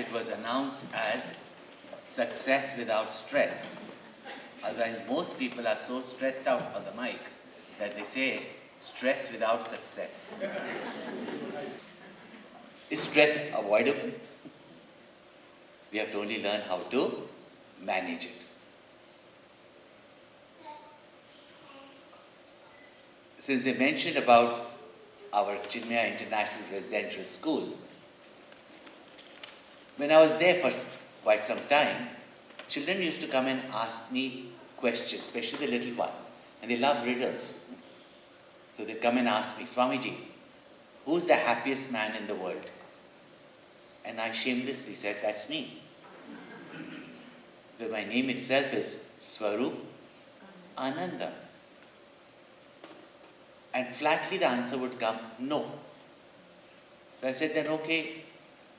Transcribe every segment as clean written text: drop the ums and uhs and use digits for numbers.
it was announced as success without stress. Otherwise, most people are so stressed out on the mic that they say stress without success. Is stress avoidable? We have to only learn how to manage it. Since they mentioned about our Chinmaya International Residential School, when I was there for quite some time, children used to come and ask me questions, especially the little one, and they love riddles. So they come and ask me, Swamiji, who's the happiest man in the world? And I shamelessly said, that's me. But my name itself is Swarup Ananda. And flatly the answer would come, no. So I said, then okay,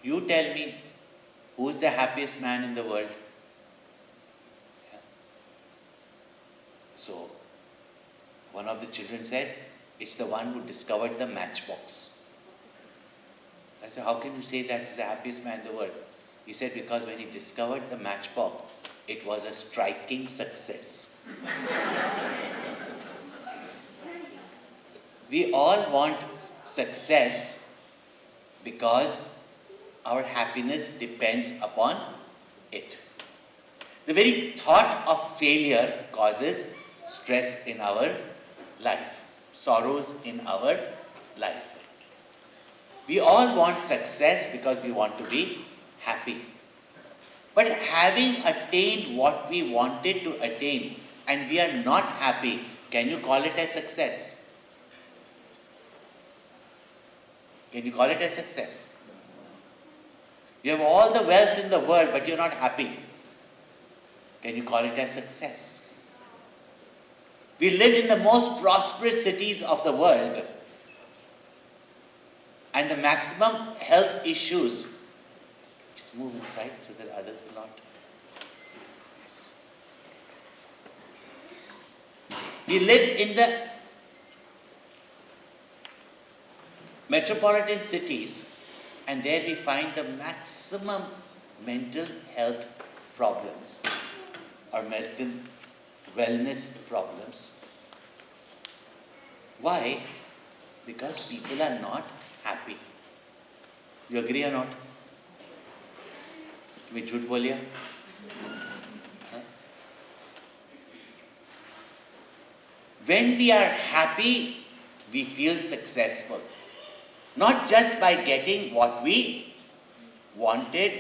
you tell me, who is the happiest man in the world? Yeah. So, one of the children said, it's the one who discovered the matchbox. I said, how can you say that he's the happiest man in the world? He said, because when he discovered the matchbox, it was a striking success. We all want success because our happiness depends upon it. The very thought of failure causes stress in our life, sorrows in our life. We all want success because we want to be happy. But having attained what we wanted to attain and we are not happy, can you call it a success? Can you call it a success? You have all the wealth in the world, but you're not happy. Can you call it a success? We live in the most prosperous cities of the world, and the maximum health issues. Just move inside so that others will not. Yes. We live in the metropolitan cities, and there we find the maximum mental health problems or mental wellness problems. Why? Because people are not happy. You agree or not? मैं झूठ बोलिया? When we are happy, we feel successful. Not just by getting what we wanted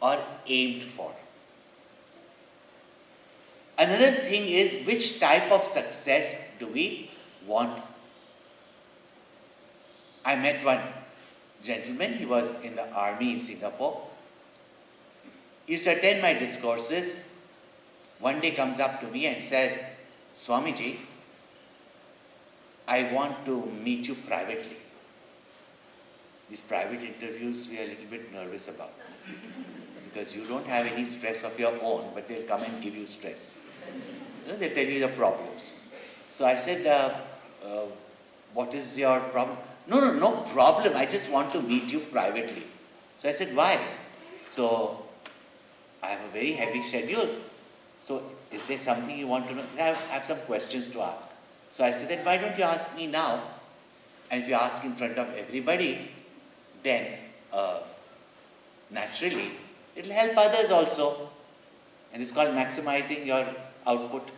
or aimed for. Another thing is, which type of success do we want? I met one gentleman, he was in the army in Singapore. He used to attend my discourses. One day comes up to me and says, Swamiji, I want to meet you privately. These private interviews we are a little bit nervous about because you don't have any stress of your own, but they'll come and give you stress. They'll tell you the problems. So I said, what is your problem? No problem. I just want to meet you privately. So I said, why? So I have a very heavy schedule. So is there something you want to know? I have some questions to ask. So I said, then why don't you ask me now? And if you ask in front of everybody, then naturally it will help others also. And it's called maximizing your output.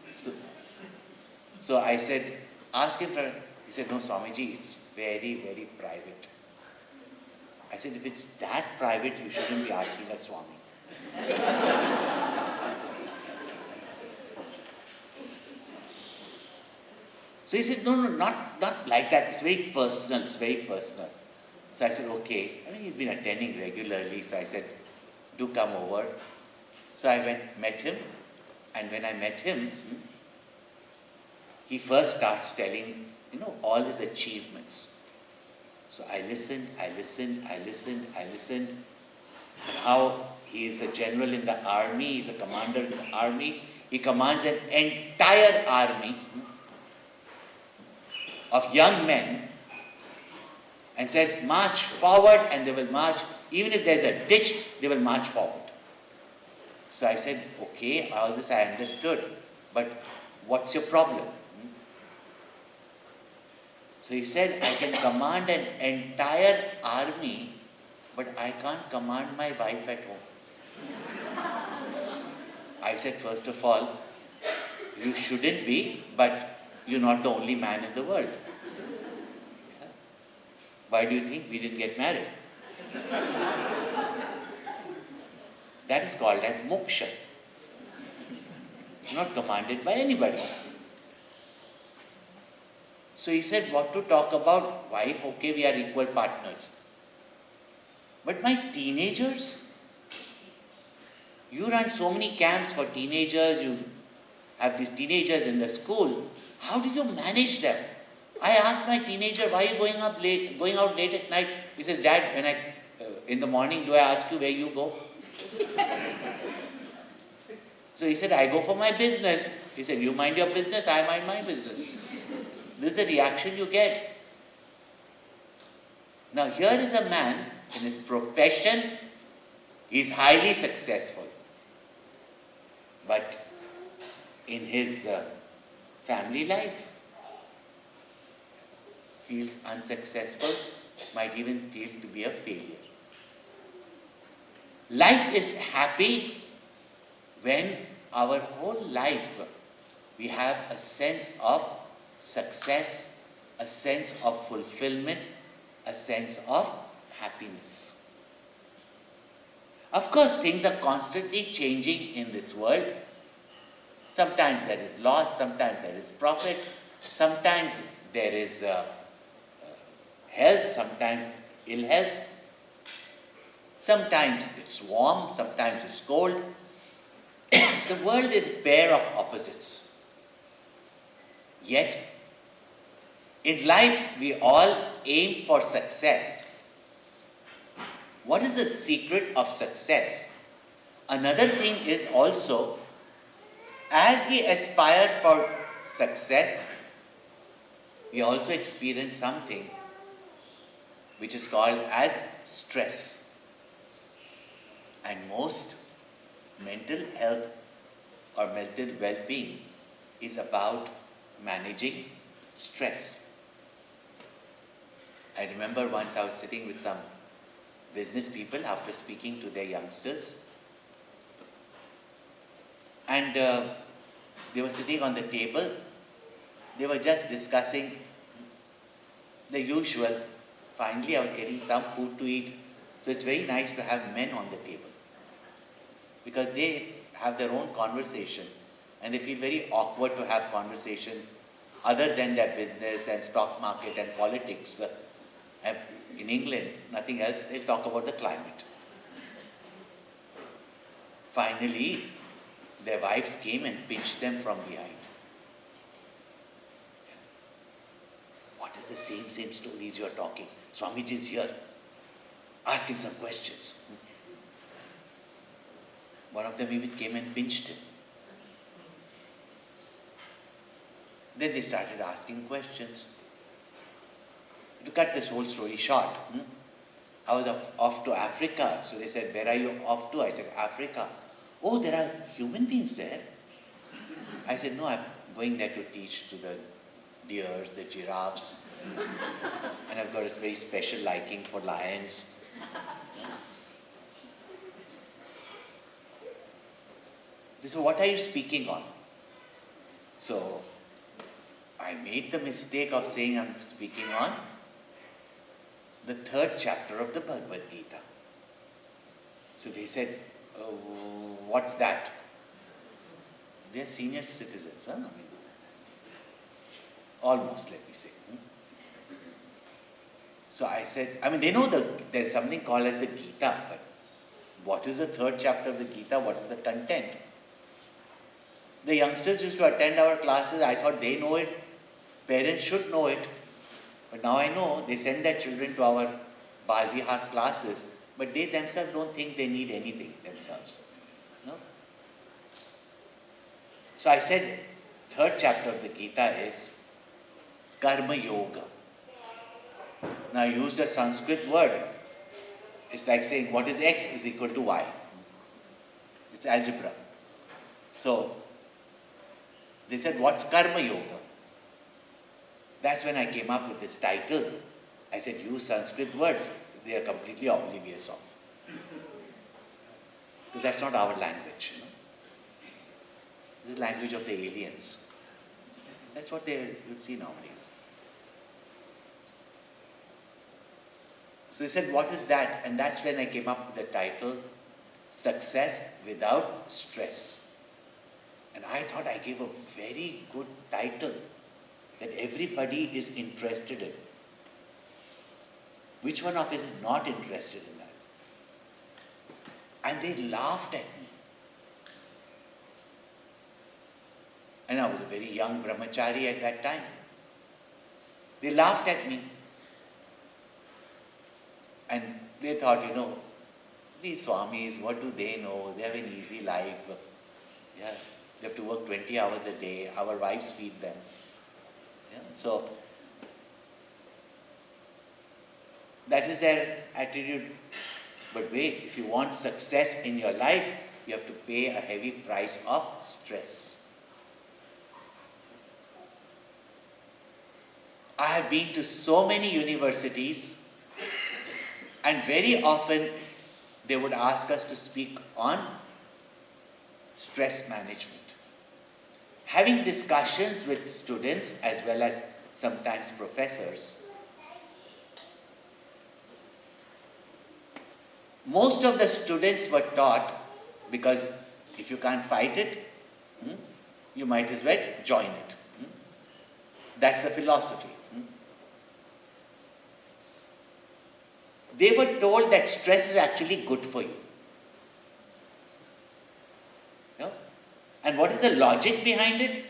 So I said, ask in front. He said, no, Swamiji, it's very, very private. I said, if it's that private, you shouldn't be asking a Swami. So he said, no, not like that. It's very personal. So I said, okay. I mean, he's been attending regularly. So I said, do come over. So I met him. And when I met him, he first starts telling, all his achievements. So I listened. And how he is a general in the army. He's a commander in the army. He commands an entire army of young men and says, march forward, and they will march Even if there's a ditch, they will march forward. So I said, okay, all this I understood, but what's your problem? So he said, I can command an entire army, but I can't command my wife at home. I said, first of all, you shouldn't be, but you're not the only man in the world. Why do you think we didn't get married? That is called as moksha. It's not commanded by anybody. So he said, what to talk about? Wife, okay, we are equal partners. But my teenagers, you run so many camps for teenagers, you have these teenagers in the school. How do you manage them? I asked my teenager, why are you going out late at night? He says, Dad, when in the morning, do I ask you where you go? So he said, I go for my business. He said, you mind your business, I mind my business. This is the reaction you get. Now here is a man, in his profession, he is highly successful. But in his family life, feels unsuccessful, might even feel to be a failure. Life is happy when our whole life we have a sense of success, a sense of fulfillment, a sense of happiness. Of course, things are constantly changing in this world. Sometimes there is loss, sometimes there is profit, sometimes there is health, sometimes ill health. Sometimes it's warm, sometimes it's cold. The world is bare of opposites. Yet, in life, we all aim for success. What is the secret of success? Another thing is also, as we aspire for success, we also experience something which is called as stress. And most mental health or mental well-being is about managing stress. I remember once I was sitting with some business people after speaking to their youngsters, and they were sitting on the table. They were just discussing the usual. Finally, I was getting some food to eat. So it's very nice to have men on the table, because they have their own conversation and they feel very awkward to have conversation other than their business and stock market and politics. In England, nothing else, they'll talk about the climate. Finally, their wives came and pinched them from behind. What is the same stories you're talking? Swamiji is here. Ask him some questions. One of them even came and pinched him. Then they started asking questions. To cut this whole story short, I was off to Africa. So they said, where are you off to? I said, Africa. Oh, there are human beings there. I said, no, I'm going there to teach to the deers, the giraffes. And I've got a very special liking for lions. They said, what are you speaking on? So I made the mistake of saying I'm speaking on the 3rd chapter of the Bhagavad Gita. So they said, what's that? They're senior citizens, huh? Almost, let me say. So I said, they know there's something called as the Gita, but what is the 3rd chapter of the Gita? What is the content? The youngsters used to attend our classes. I thought they know it. Parents should know it. But now I know they send their children to our Bal Vihar classes, but they themselves don't think they need anything themselves. No? So I said, 3rd chapter of the Gita is Karma Yoga. Now I used a Sanskrit word. It's like saying what is x is equal to y. It's algebra. So, they said, what's karma yoga? That's when I came up with this title. I said, use Sanskrit words. They are completely oblivious of. Because that's not our language. It's the language of the aliens. That's what you'd see nowadays. So he said, what is that? And that's when I came up with the title, Success Without Stress. And I thought I gave a very good title that everybody is interested in. Which one of us is not interested in that? And they laughed at me. And I was a very young brahmachari at that time. They laughed at me. And they thought, these swamis, what do they know? They have an easy life. Yeah, they have to work 20 hours a day. Our wives feed them. Yeah, so, that is their attitude. But wait, if you want success in your life, you have to pay a heavy price of stress. I have been to so many universities, and very often they would ask us to speak on stress management. Having discussions with students as well as sometimes professors, most of the students were taught, because if you can't fight it, you might as well join it. That's the philosophy. They were told that stress is actually good for you. And what is the logic behind it?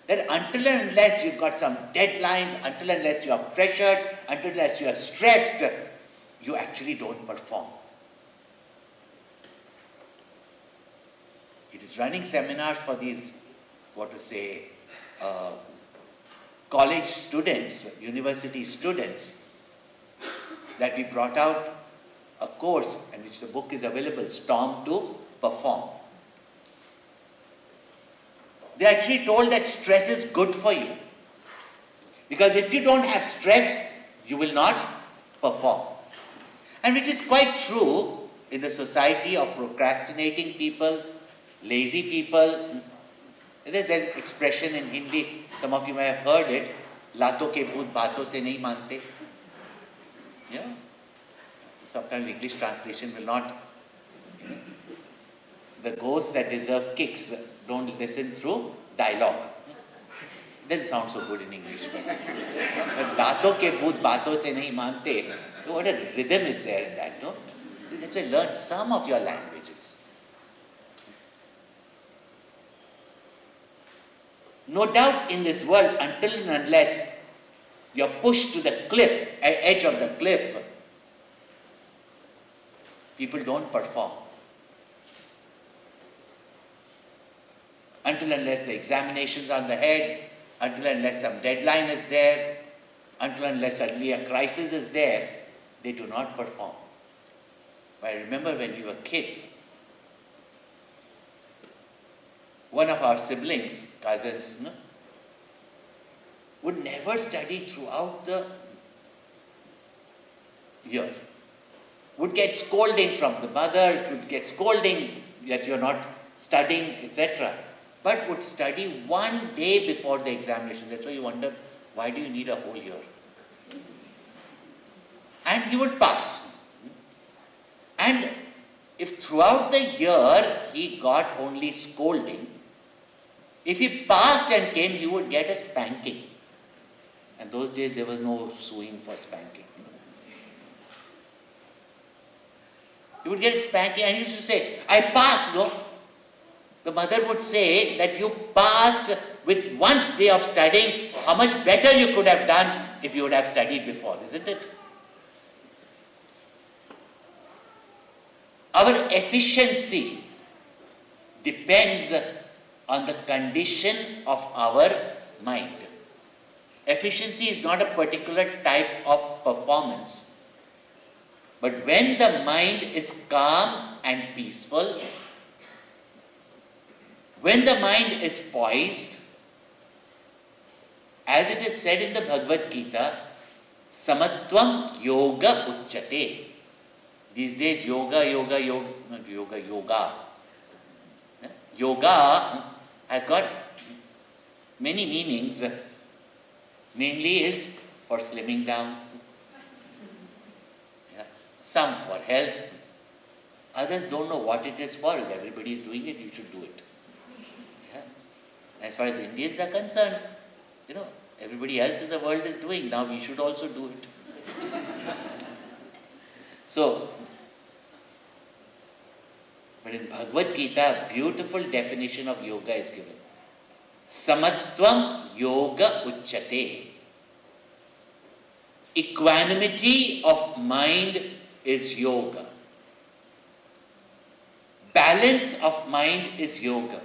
That until and unless you've got some deadlines, until and unless you are pressured, until and unless you are stressed, you actually don't perform. It is running seminars for these, college students, university students, that we brought out a course in which the book is available, Storm to Perform. They actually told that stress is good for you. Because if you don't have stress, you will not perform. And which is quite true in the society of procrastinating people, lazy people. There's an expression in Hindi, some of you may have heard it, लातों के भूत बातों से नहीं मानते. Yeah. Sometimes English translation will not. The ghosts that deserve kicks don't listen through dialogue. It doesn't sound so good in English. But लातों के भूत बातों से नहीं मानते. What a rhythm is there in that, no? Let's say learn some of your languages. No doubt in this world, until and unless you're pushed to the edge of the cliff, people don't perform. Until and unless the examination's on the head, until and unless some deadline is there, until and unless suddenly a crisis is there, they do not perform. But I remember when we were kids, one of our siblings, cousins, would never study throughout the year. Would get scolding from the mother, would get scolding that you're not studying, etc. But would study one day before the examination. That's why you wonder, why do you need a whole year? And he would pass. And if throughout the year he got only scolding, if he passed and came, he would get a spanking. And those days there was no suing for spanking. He would get a spanking and he used to say, I passed, no? The mother would say that you passed with one day of studying. How much better you could have done if you would have studied before, isn't it? Our efficiency depends on the condition of our mind. Efficiency is not a particular type of performance. But when the mind is calm and peaceful, when the mind is poised, as it is said in the Bhagavad Gita, Samatvam Yoga Uchyate. These days, yoga. Yoga has got many meanings. Mainly is for slimming down. Yeah. Some for health. Others don't know what it is for. If everybody is doing it, you should do it. Yeah. As far as Indians are concerned, everybody else in the world is doing. Now we should also do it. So, but in Bhagavad Gita, a beautiful definition of yoga is given. Samatvam yoga uchyate. Equanimity of mind is yoga. Balance of mind is yoga.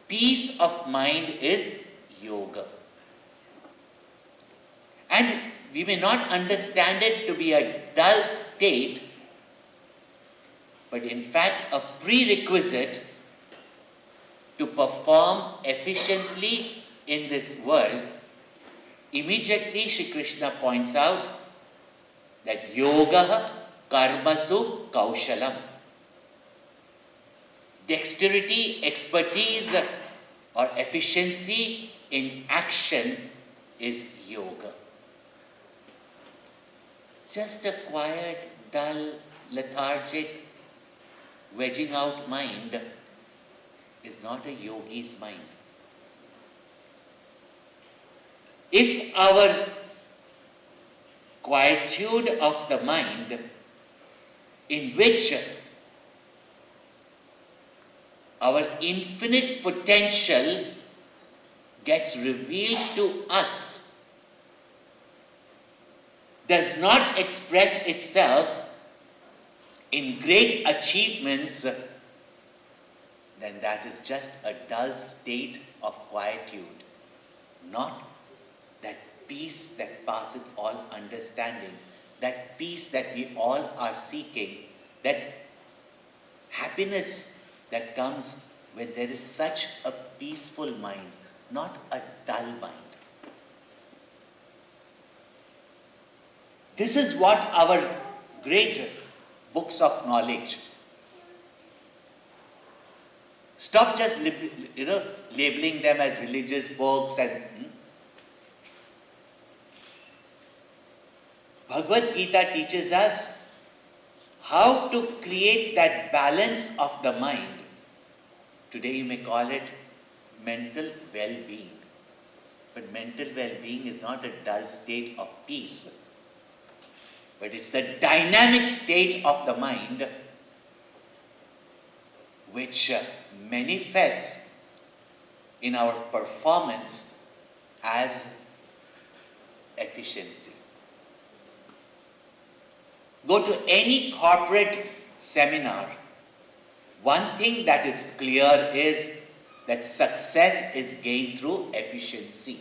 Peace of mind is yoga. And we may not understand it to be a dull state, but in fact a prerequisite to perform efficiently in this world. Immediately Shri Krishna points out that yoga karmasu kaushalam. Dexterity, expertise or efficiency in action is yoga. Just a quiet, dull, lethargic, wedging out mind is not a yogi's mind. If our quietude of the mind, in which our infinite potential gets revealed to us, does not express itself in great achievements, then that is just a dull state of quietude, not that peace that passeth all understanding, that peace that we all are seeking, that happiness that comes when there is such a peaceful mind, not a dull mind. This is what our great books of knowledge. Stop just labeling them as religious books and Bhagavad Gita teaches us how to create that balance of the mind. Today you may call it mental well-being. But mental well-being is not a dull state of peace, but it's the dynamic state of the mind which manifests in our performance as efficiency. Go to any corporate seminar. One thing that is clear is that success is gained through efficiency.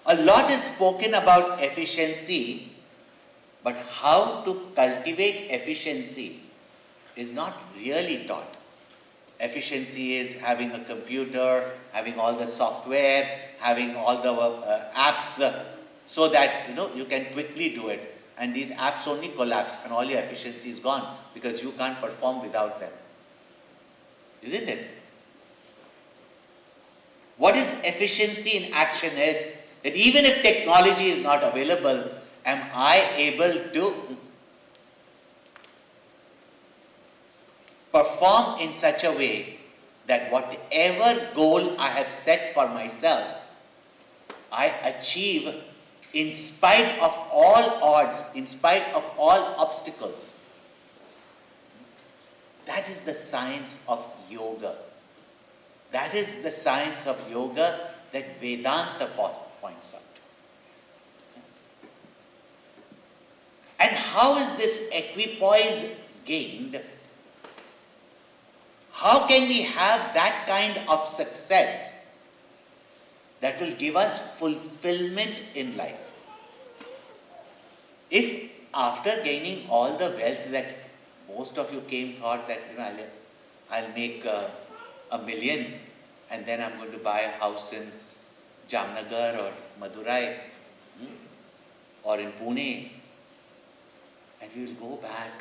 A lot is spoken about efficiency, but how to cultivate efficiency is not really taught. Efficiency is having a computer, having all the software, having all the apps so that you can quickly do it. And these apps only collapse and all your efficiency is gone because you can't perform without them. Isn't it? What is efficiency in action is that even if technology is not available, am I able to perform in such a way that whatever goal I have set for myself, I achieve in spite of all odds, in spite of all obstacles. That is the science of yoga. That is the science of yoga that Vedanta points out. And how is this equipoise gained? How can we have that kind of success that will give us fulfillment in life? If after gaining all the wealth that most of you thought that, I'll make a million and then I'm going to buy a house in Jamnagar or Madurai or in Pune, and we will go back.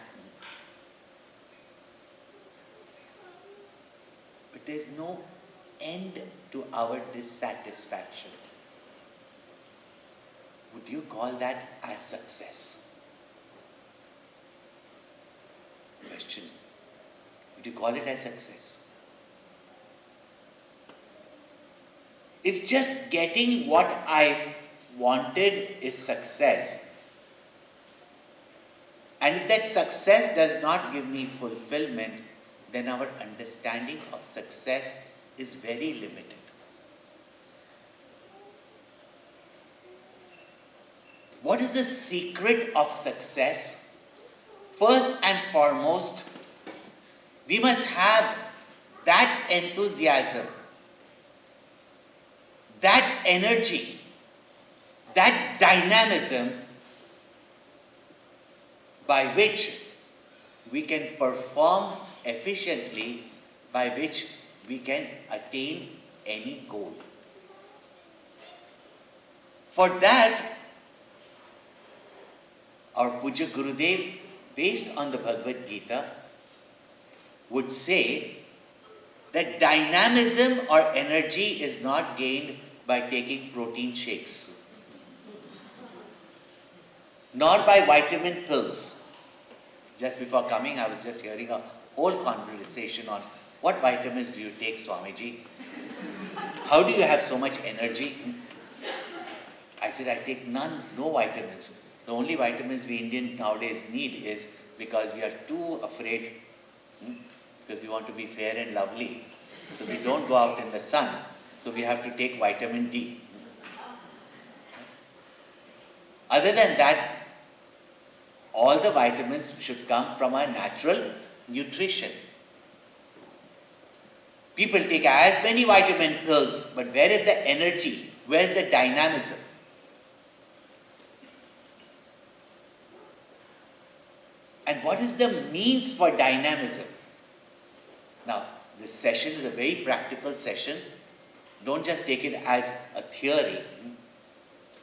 But there's no end to our dissatisfaction. Would you call that as success? Question. Would you call it as success? If just getting what I wanted is success, and if that success does not give me fulfillment, then our understanding of success is very limited. What is the secret of success? First and foremost, we must have that enthusiasm, that energy, that dynamism by which we can perform efficiently, by which we can attain any goal. For that, our Puja Gurudev, based on the Bhagavad Gita, would say that dynamism or energy is not gained by taking protein shakes, nor by vitamin pills. Just before coming, I was just hearing a whole conversation on what vitamins do you take, Swamiji? How do you have so much energy? I said, I take no vitamins. The only vitamins we Indians nowadays need is because we are too afraid, because we want to be fair and lovely. So we don't go out in the sun. So we have to take vitamin D. Other than that, all the vitamins should come from our natural nutrition. People take as many vitamin pills, but where is the energy? Where is the dynamism? And what is the means for dynamism? Now, this session is a very practical session. Don't just take it as a theory,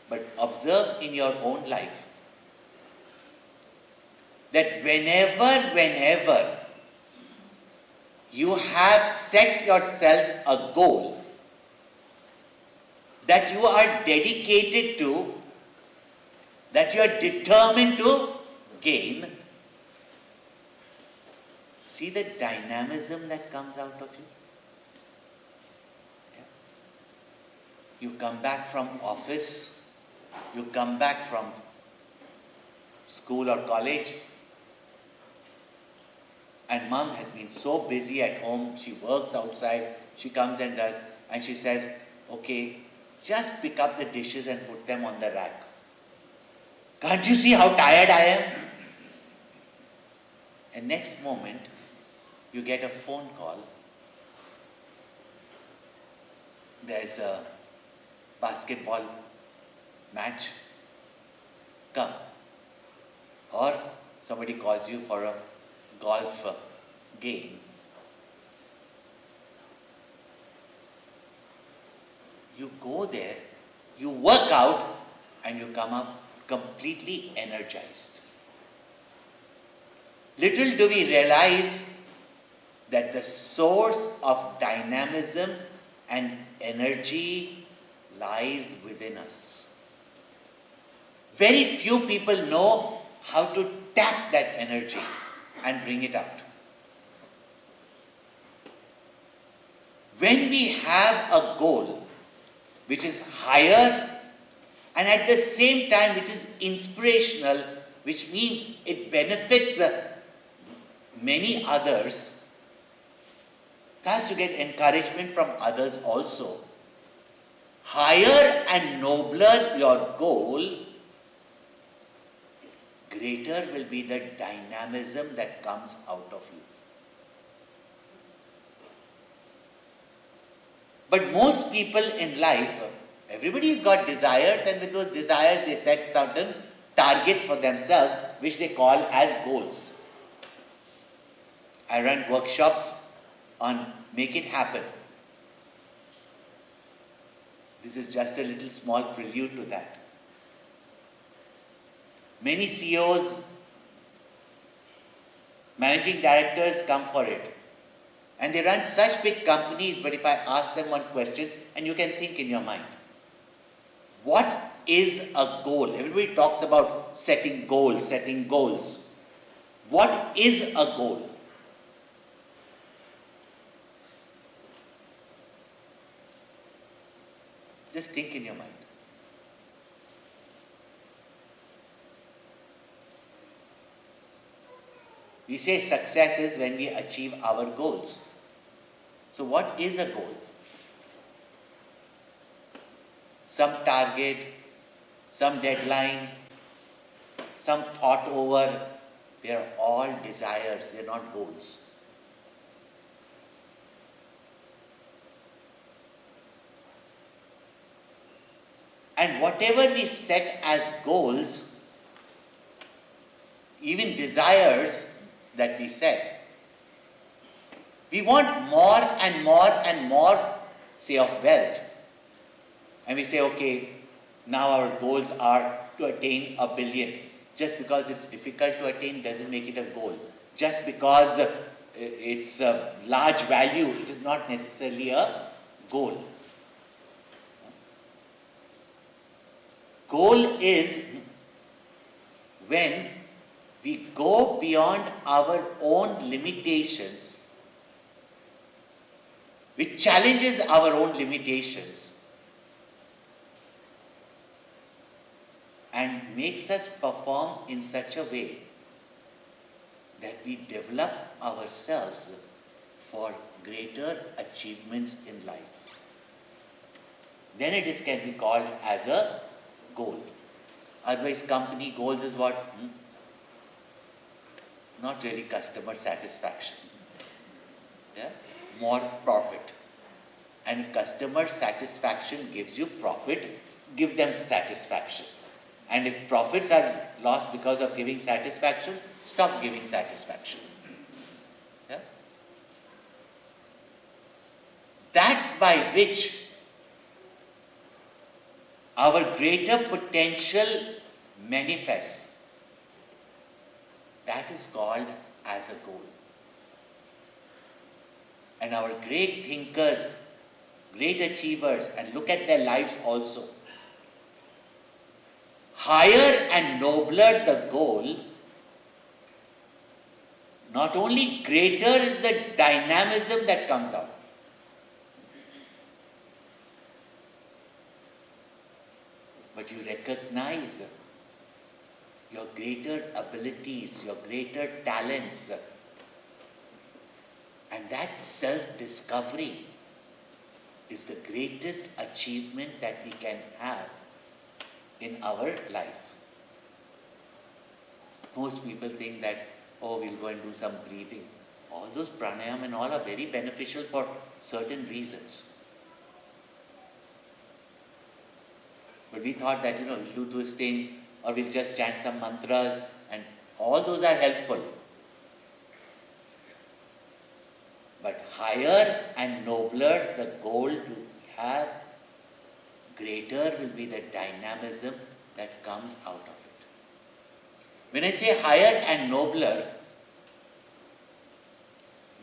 but observe in your own life that whenever you have set yourself a goal that you are dedicated to, that you are determined to gain, see the dynamism that comes out of you. You come back from office, you come back from school or college, and mom has been so busy at home, she works outside, she comes and does, and she says, okay, just pick up the dishes and put them on the rack. Can't you see how tired I am? And next moment, you get a phone call. There's a basketball match. Come. Or somebody calls you for a golf game. You go there, you work out, and you come up completely energized. Little do we realize that the source of dynamism and energy lies within us. Very few people know how to tap that energy and bring it out. When we have a goal which is higher and at the same time which is inspirational, which means it benefits many others, thus you get encouragement from others also. Higher and nobler your goal, greater will be the dynamism that comes out of you. But most people in life, everybody's got desires, and with those desires they set certain targets for themselves, which they call as goals. I run workshops on make it happen. This is just a little small prelude to that. Many CEOs, managing directors come for it. And they run such big companies, but if I ask them one question, and you can think in your mind, what is a goal? Everybody talks about setting goals, setting goals. What is a goal? Just think in your mind. We say success is when we achieve our goals. So what is a goal? Some target, some deadline, some thought over. They are all desires, they are not goals. And whatever we set as goals, even desires that we set, we want more and more and more, say, of wealth. And we say, okay, now our goals are to attain 1 billion. Just because it's difficult to attain doesn't make it a goal. Just because it's a large value, it is not necessarily a goal. Goal is when we go beyond our own limitations, which challenges our own limitations and makes us perform in such a way that we develop ourselves for greater achievements in life. Then it can be called as a goal. Otherwise, company goals is what? Not really customer satisfaction. Yeah? More profit. And if customer satisfaction gives you profit, give them satisfaction. And if profits are lost because of giving satisfaction, stop giving satisfaction. Yeah? That by which our greater potential manifests, that is called as a goal. And our great thinkers, great achievers, and look at their lives also. Higher and nobler the goal, not only greater is the dynamism that comes out. But you recognize your greater abilities, your greater talents, and that self-discovery is the greatest achievement that we can have in our life. Most people think that, oh, we'll go and do some breathing. All those pranayam and all are very beneficial for certain reasons. But we thought that, we'll do this thing, or we'll just chant some mantras, and all those are helpful. But higher and nobler the goal to have, greater will be the dynamism that comes out of it. When I say higher and nobler,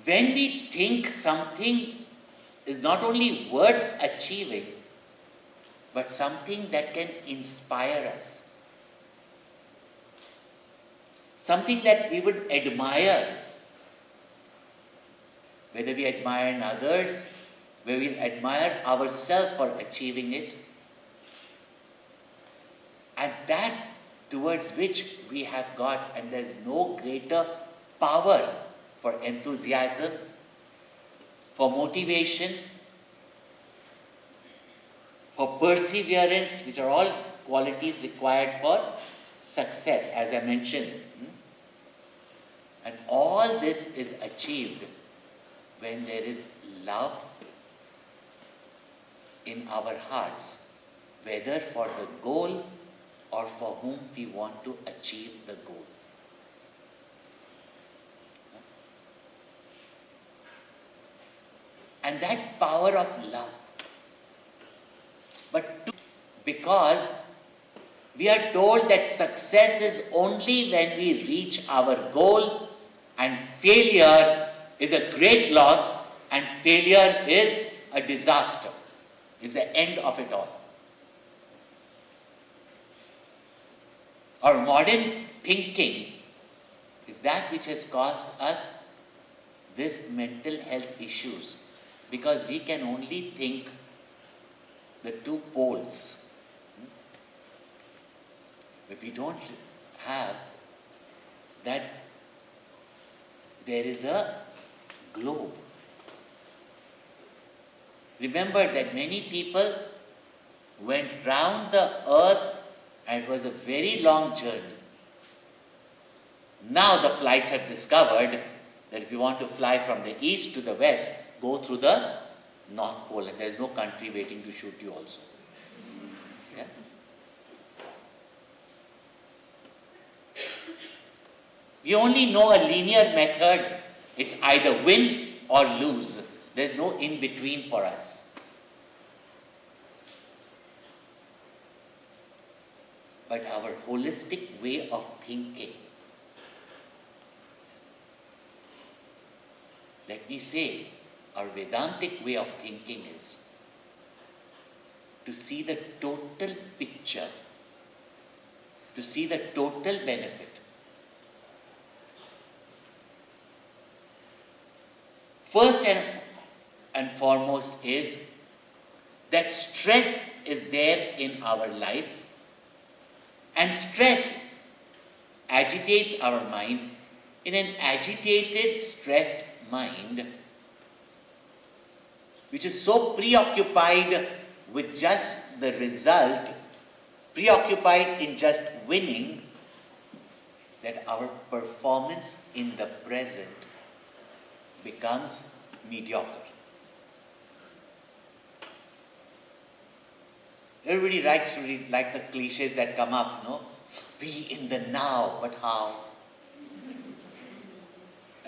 when we think something is not only worth achieving, but something that can inspire us, something that we would admire, whether we admire in others, whether we admire ourselves for achieving it, and that towards which we have got, and there's no greater power for enthusiasm, for motivation, for perseverance, which are all qualities required for success, as I mentioned. And all this is achieved when there is love in our hearts, whether for the goal or for whom we want to achieve the goal. And that power of love. Because we are told that success is only when we reach our goal, and failure is a great loss, and failure is a disaster, is the end of it all. Our modern thinking is that which has caused us this mental health issues, because we can only think the two poles. But we don't have that there is a globe. Remember that many people went round the earth and it was a very long journey. Now the flights have discovered that if you want to fly from the east to the west, go through the North Pole, and there is no country waiting to shoot you also. Yeah? We only know a linear method. It's either win or lose. There's no in between for us. But our holistic way of thinking, let me say, our Vedantic way of thinking is to see the total picture, to see the total benefit. First and foremost is that stress is there in our life, and stress agitates our mind. In an agitated, stressed mind, which is so preoccupied with just the result, preoccupied in just winning, that our performance in the present becomes mediocre. Everybody likes to read like the cliches that come up, no? Be in the now, but how?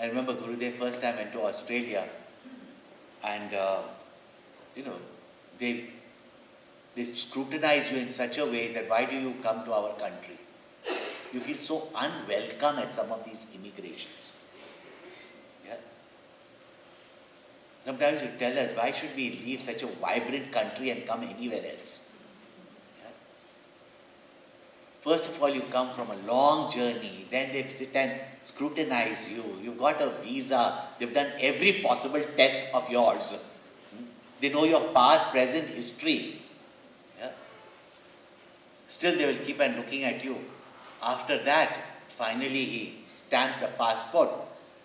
I remember Gurudev first time went to Australia, and they scrutinize you in such a way that why do you come to our country? You feel so unwelcome at some of these immigrations. Yeah. Sometimes you tell us, why should we leave such a vibrant country and come anywhere else? Yeah. First of all, you come from a long journey, then they sit and scrutinize you. You've got a visa, they've done every possible test of yours. They know your past, present history. Yeah. Still they will keep on looking at you. After that, finally he stamped the passport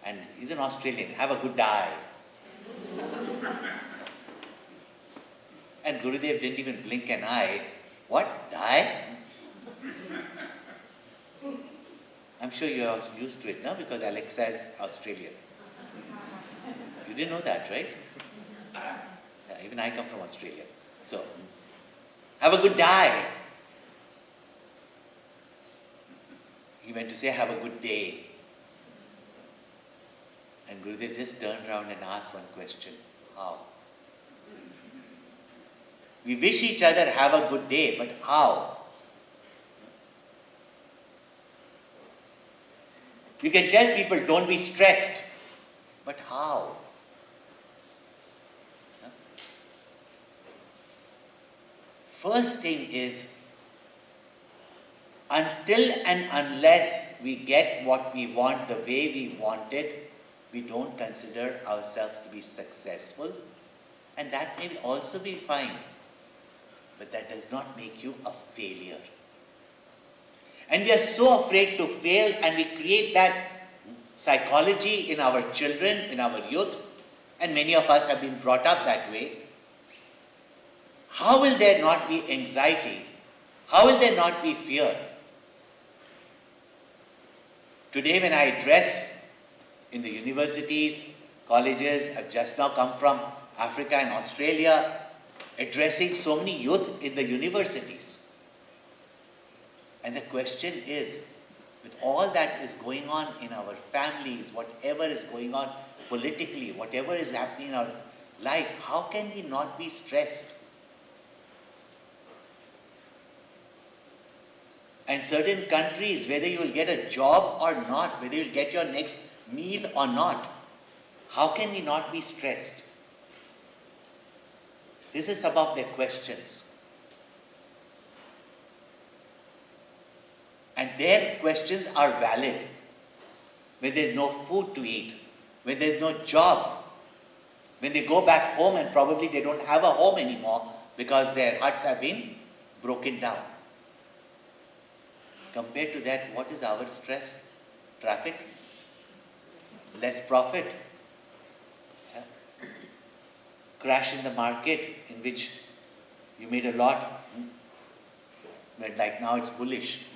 and he's an Australian. Have a good day. And Gurudev didn't even blink an eye. What? Die? I'm sure you're used to it now because Alexa is Australian. You didn't know that, right? Yeah, even I come from Australia. So, have a good day. He went to say, have a good day. And Gurudev just turned around and asked one question. How? We wish each other have a good day, but how? You can tell people don't be stressed, but how? First thing is, until and unless we get what we want the way we want it, we don't consider ourselves to be successful. And that may also be fine. But that does not make you a failure. And we are so afraid to fail, and we create that psychology in our children, in our youth, and many of us have been brought up that way. How will there not be anxiety? How will there not be fear? Today when I address in the universities, colleges, I've just now come from Africa and Australia, addressing so many youth in the universities. And the question is, with all that is going on in our families, whatever is going on politically, whatever is happening in our life, how can we not be stressed? And certain countries, whether you will get a job or not, whether you will get your next meal or not, how can we not be stressed? This is some of their questions. And their questions are valid. When there is no food to eat, when there is no job, when they go back home and probably they don't have a home anymore because their huts have been broken down. Compared to that, what is our stress? Traffic? Less profit? Yeah. Crash in the market in which you made a lot, but like now it's bullish.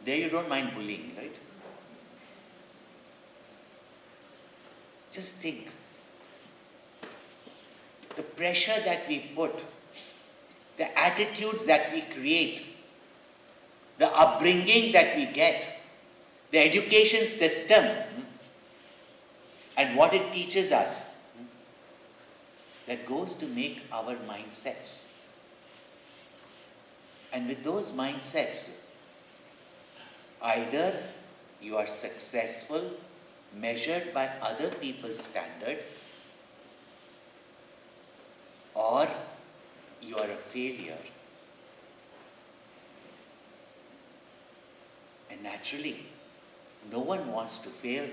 There you don't mind bullying, right? Just think. The pressure that we put, the attitudes that we create, the upbringing that we get, the education system, and what it teaches us, that goes to make our mindsets. And with those mindsets, either you are successful, measured by other people's standard, or you are a failure. And naturally, no one wants to fail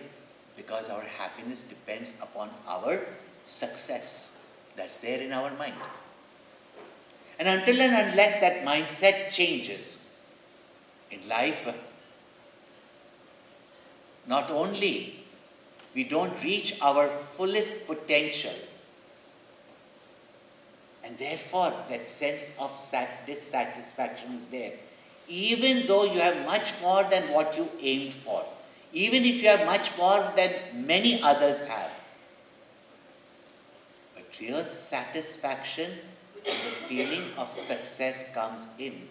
because our happiness depends upon our success. That's there in our mind. And until and unless that mindset changes in life, not only we don't reach our fullest potential, and therefore that sense of dissatisfaction is there. Even though you have much more than what you aimed for, even if you have much more than many others have, but real satisfaction and the feeling of success comes in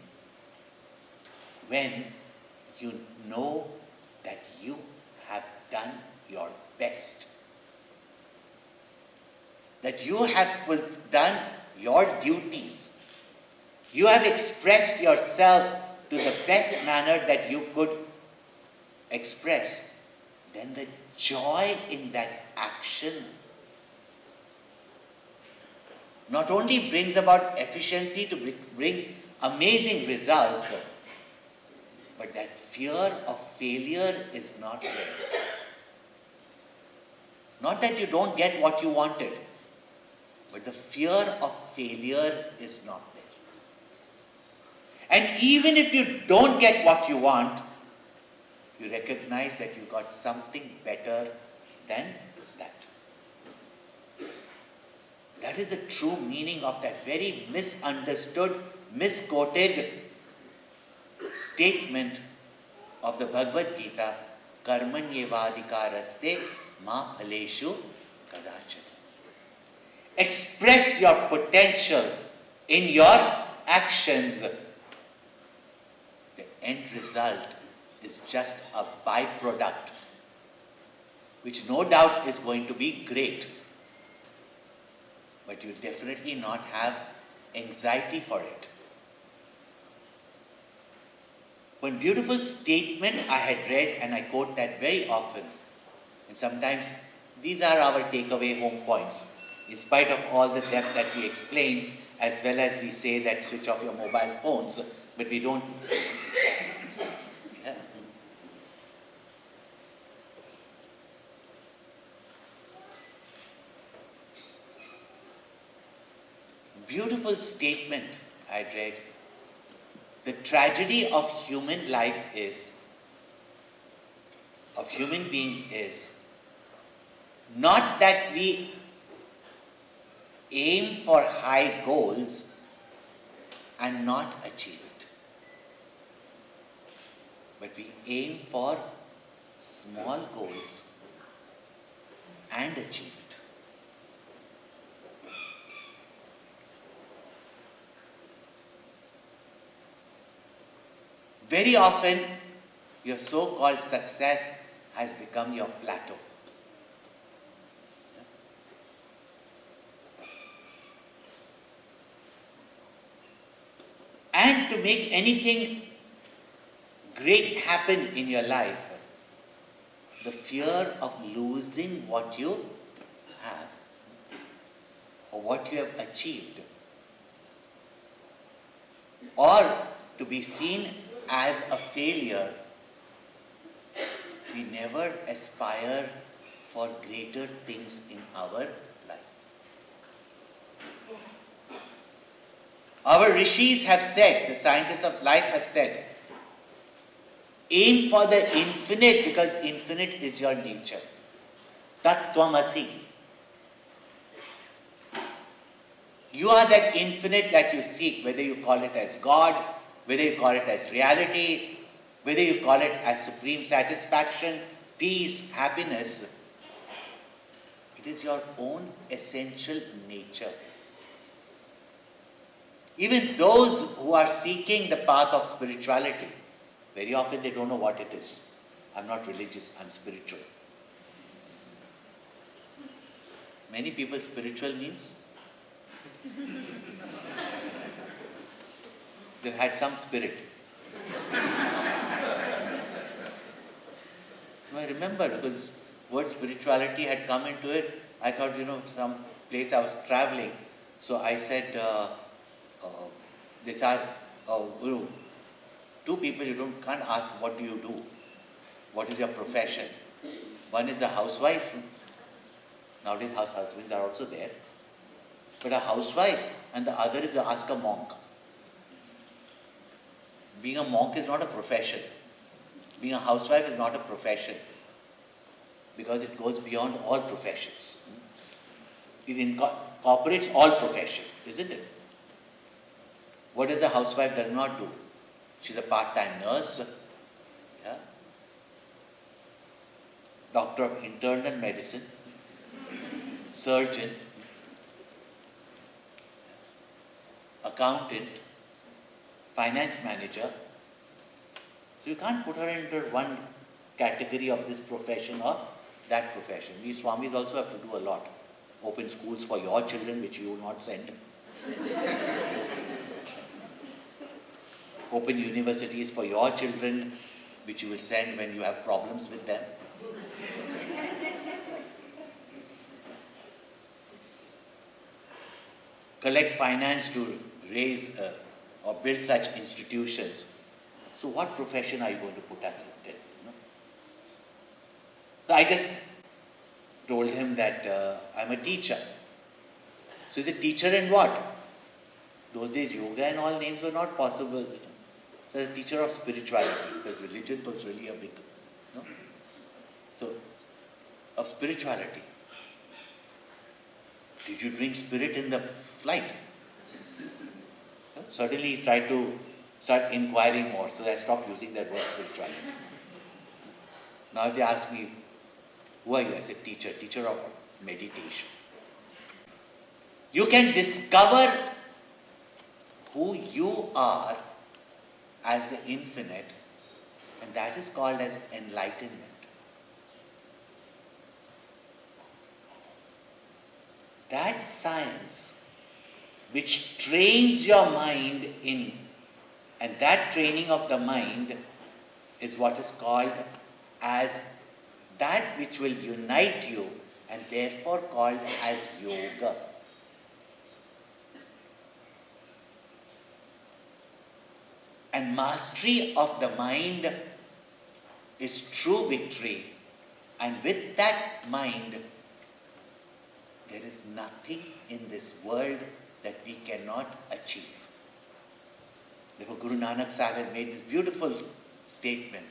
when you know that you have done your best, that you have done your duties, you have expressed yourself to the best manner that you could express, then the joy in that action not only brings about efficiency to bring amazing results, but that fear of failure is not there. Not that you don't get what you wanted, but the fear of failure is not there. And even if you don't get what you want, you recognize that you got something better than that. That is the true meaning of that very misunderstood, misquoted statement of the Bhagavad Gita, Karmanyevadikaraste ma phaleshu kadachana. Express your potential in your actions. The end result is just a byproduct, which no doubt is going to be great. But you definitely not have anxiety for it. One beautiful statement I had read, and I quote that very often, and sometimes these are our takeaway home points. In spite of all the depth that we explain, as well as we say that switch off your mobile phones, but we don't. Yeah. Beautiful statement I read. The tragedy of human life is, of human beings is, not that we aim for high goals and not achieve it, but we aim for small goals and achieve it. very often your so-called success has become your plateau. And to make anything great happen in your life, the fear of losing what you have or what you have achieved, or to be seen as a failure, we never aspire for greater things in our life. Our rishis have said, the scientists of life have said, aim for the infinite because infinite is your nature. Tat Tvamasi. You are that infinite that you seek, whether you call it as God, whether you call it as reality, whether you call it as supreme satisfaction, peace, happiness. It is your own essential nature. Even those who are seeking the path of spirituality, very often they don't know what it is. I'm not religious, I'm spiritual. Many people, spiritual means they've had some spirit. I remember because word spirituality had come into it. I thought, some place I was traveling. So I said, these are Guru, two people can't ask what do you do, what is your profession. One is a housewife. Nowadays house husbands are also there. But a housewife, and the other is ask a monk. Being a monk is not a profession. Being a housewife is not a profession, because it goes beyond all professions. It incorporates all professions, isn't it? What does a housewife does not do? She's a part-time nurse, doctor of internal medicine, surgeon, accountant, finance manager. So you can't put her into one category of this profession or that profession. We Swamis also have to do a lot. Open schools for your children, which you will not send. Open universities for your children, which you will send when you have problems with them. Collect finance to raise or build such institutions. So what profession are you going to put us in? So I just told him that I'm a teacher. So he's a teacher in what? Those days yoga and all names were not possible. So he's a teacher of spirituality, because religion was really a big, So, of spirituality. Did you bring spirit in the flight? Suddenly he tried to start inquiring more, so I stopped using that word spirituality. Now if they ask me, who are you? I said, teacher of meditation. You can discover who you are as the infinite, and that is called as enlightenment. That science which trains your mind in, and that training of the mind is what is called as that which will unite you, and therefore called as yoga. And mastery of the mind is true victory, and with that mind, there is nothing in this world that we cannot achieve. Therefore, Guru Nanak Sahib had made this beautiful statement,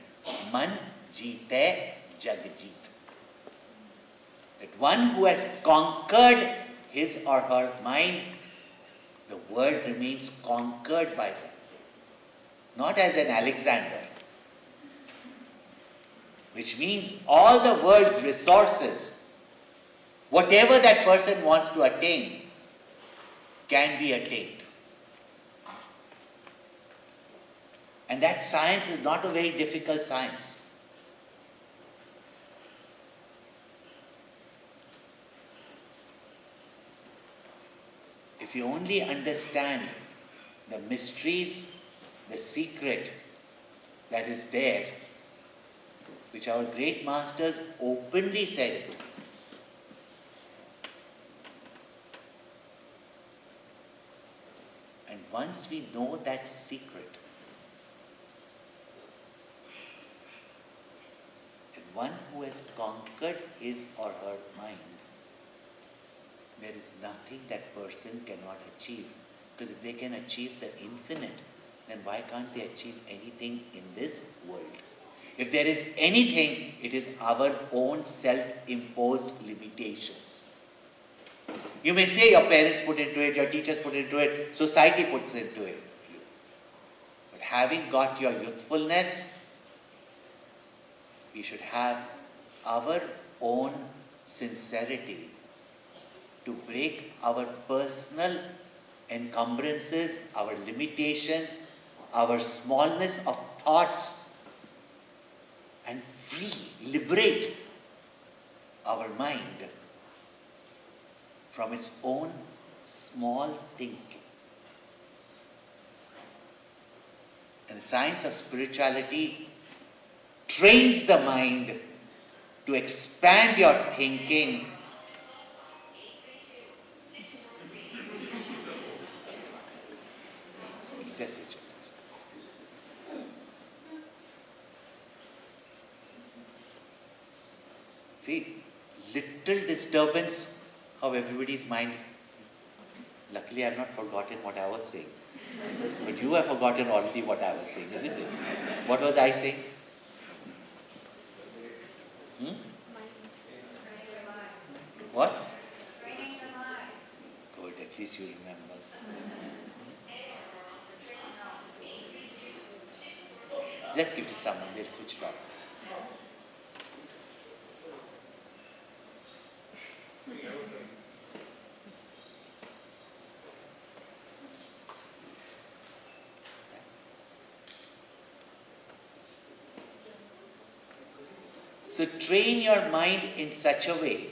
Man jeete jag jeet. That one who has conquered his or her mind, the world remains conquered by them. Not as an Alexander, which means all the world's resources, whatever that person wants to attain, can be attained. And that science is not a very difficult science. If you only understand the mysteries, the secret that is there, which our great masters openly said it. And once we know that secret, and one who has conquered his or her mind, there is nothing that person cannot achieve. Because if they can achieve the infinite, then why can't they achieve anything in this world? If there is anything, it is our own self-imposed limitations. You may say your parents put into it, your teachers put into it, society puts into it. But having got your youthfulness, we should have our own sincerity to break our personal encumbrances, our limitations, our smallness of thoughts, and liberate our mind from its own small thinking. And the science of spirituality trains the mind to expand your thinking. Just. See, little disturbance of everybody's mind. Luckily, I have not forgotten what I was saying. But you have forgotten already what I was saying, isn't it? What was I saying? What? Good, at least you remember. Just give it to someone, they'll switch it off. So train your mind in such a way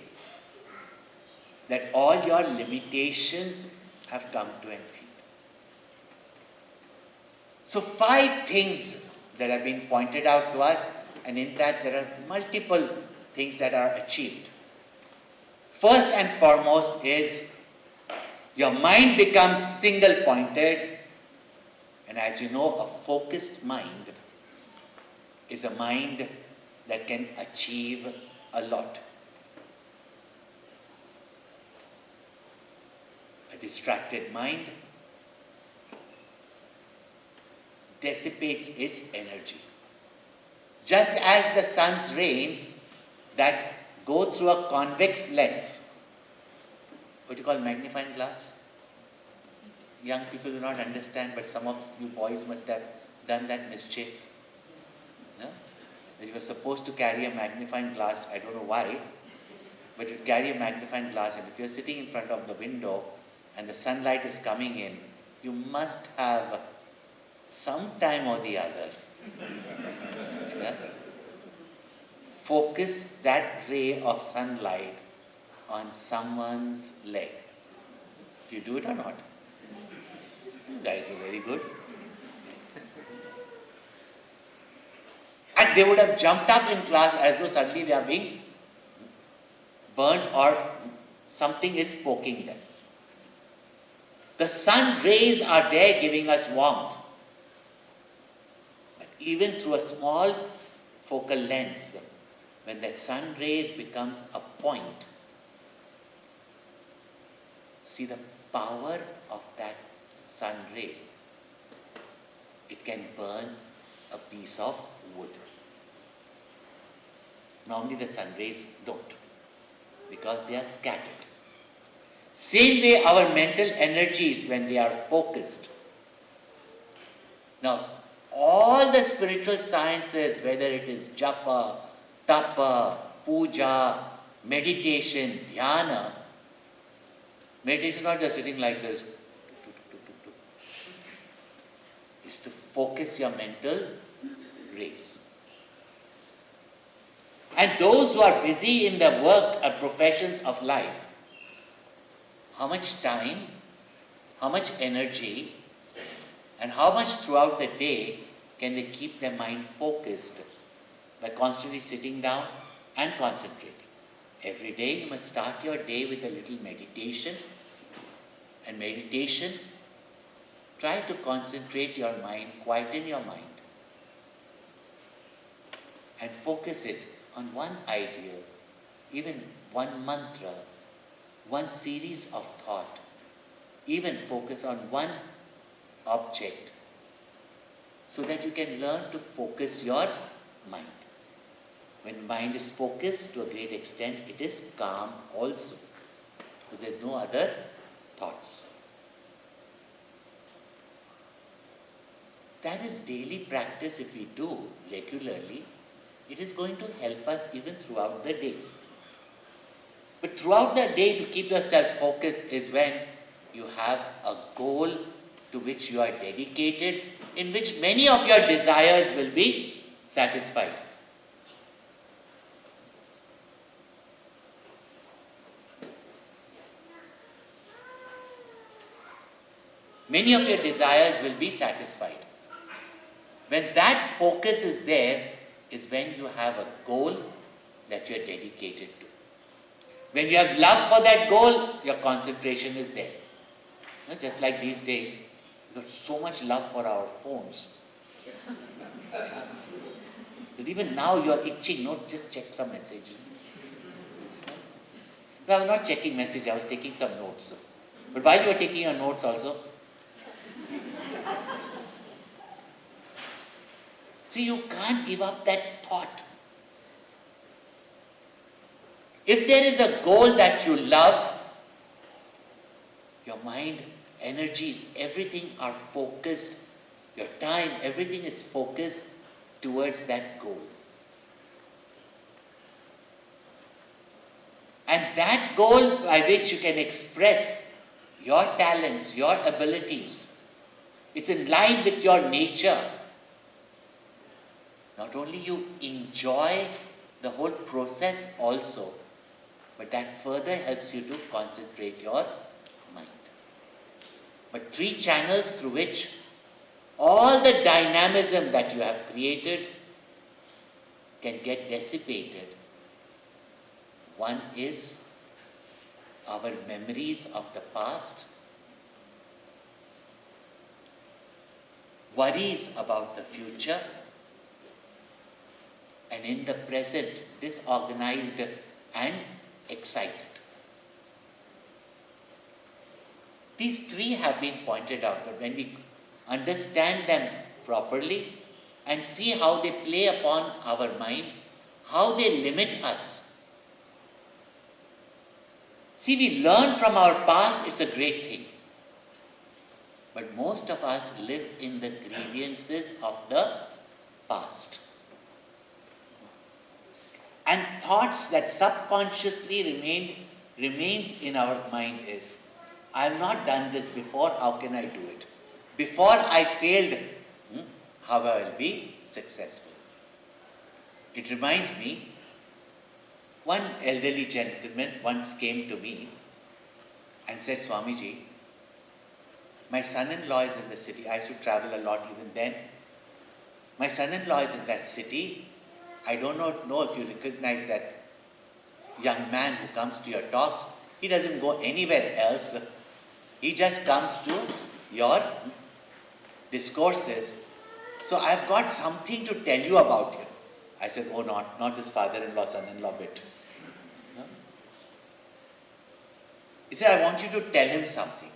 that all your limitations have come to an end. So 5 things that have been pointed out to us, and in that there are multiple things that are achieved. First and foremost is your mind becomes single-pointed, and as you know, a focused mind is a mind that can achieve a lot. A distracted mind dissipates its energy. Just as the sun's rays that go through a convex lens, what do you call magnifying glass? Young people do not understand, but some of you boys must have done that mischief. No? You were supposed to carry a magnifying glass, I don't know why, but you carry a magnifying glass, and if you're sitting in front of the window and the sunlight is coming in, you must have some time or the other focus that ray of sunlight on someone's leg. Do you do it or not? You guys are very good. And they would have jumped up in class as though suddenly they are being burnt or something is poking them. The sun rays are there giving us warmth. But even through a small focal lens, when that sun rays becomes a point, see the power of that sun ray. It can burn a piece of wood. Normally the sun rays don't, because they are scattered. Same way our mental energies, when they are focused. Now, all the spiritual sciences, whether it is japa, tapa, puja, meditation, dhyana, meditation not just sitting like this, is to focus your mental rays. And those who are busy in their work and professions of life, how much time, how much energy, and how much throughout the day can they keep their mind focused by constantly sitting down and concentrating? Every day you must start your day with a little meditation. And meditation, try to concentrate your mind, quieten your mind, and focus it on one idea, even one mantra, one series of thought. Even focus on one object so that you can learn to focus your mind. When mind is focused to a great extent, it is calm also, because there is no other thoughts. That is daily practice. If we do regularly, it is going to help us even throughout the day. But throughout the day, to keep yourself focused is when you have a goal to which you are dedicated, in which many of your desires will be satisfied. Many of your desires will be satisfied. When that focus is there, is when you have a goal that you are dedicated to. When you have love for that goal, your concentration is there. You know, just like these days, we've got so much love for our phones. But even now you are itching, no, just check some message. No, I was not checking message, I was taking some notes. But while you were taking your notes also, see, you can't give up that thought. If there is a goal that you love, your mind, energies, everything are focused, your time, everything is focused towards that goal. And that goal by which you can express your talents, your abilities, it's in line with your nature. Not only you enjoy the whole process also, but that further helps you to concentrate your mind. But 3 channels through which all the dynamism that you have created can get dissipated. One is our memories of the past, worries about the future, and in the present, disorganized and excited. These 3 have been pointed out, but when we understand them properly and see how they play upon our mind, how they limit us. See, we learn from our past, it's a great thing. But most of us live in the grievances of the past. And thoughts that subconsciously remains in our mind is, I have not done this before, how can I do it? Before I failed, how I will be successful? It reminds me, one elderly gentleman once came to me and said, Swamiji, my son-in-law is in the city. I used to travel a lot even then. My son-in-law is in that city. I don't know if you recognize that young man who comes to your talks. He doesn't go anywhere else. He just comes to your discourses. So I've got something to tell you about him. I said, oh, not this father-in-law, son-in-law bit. No? He said, I want you to tell him something.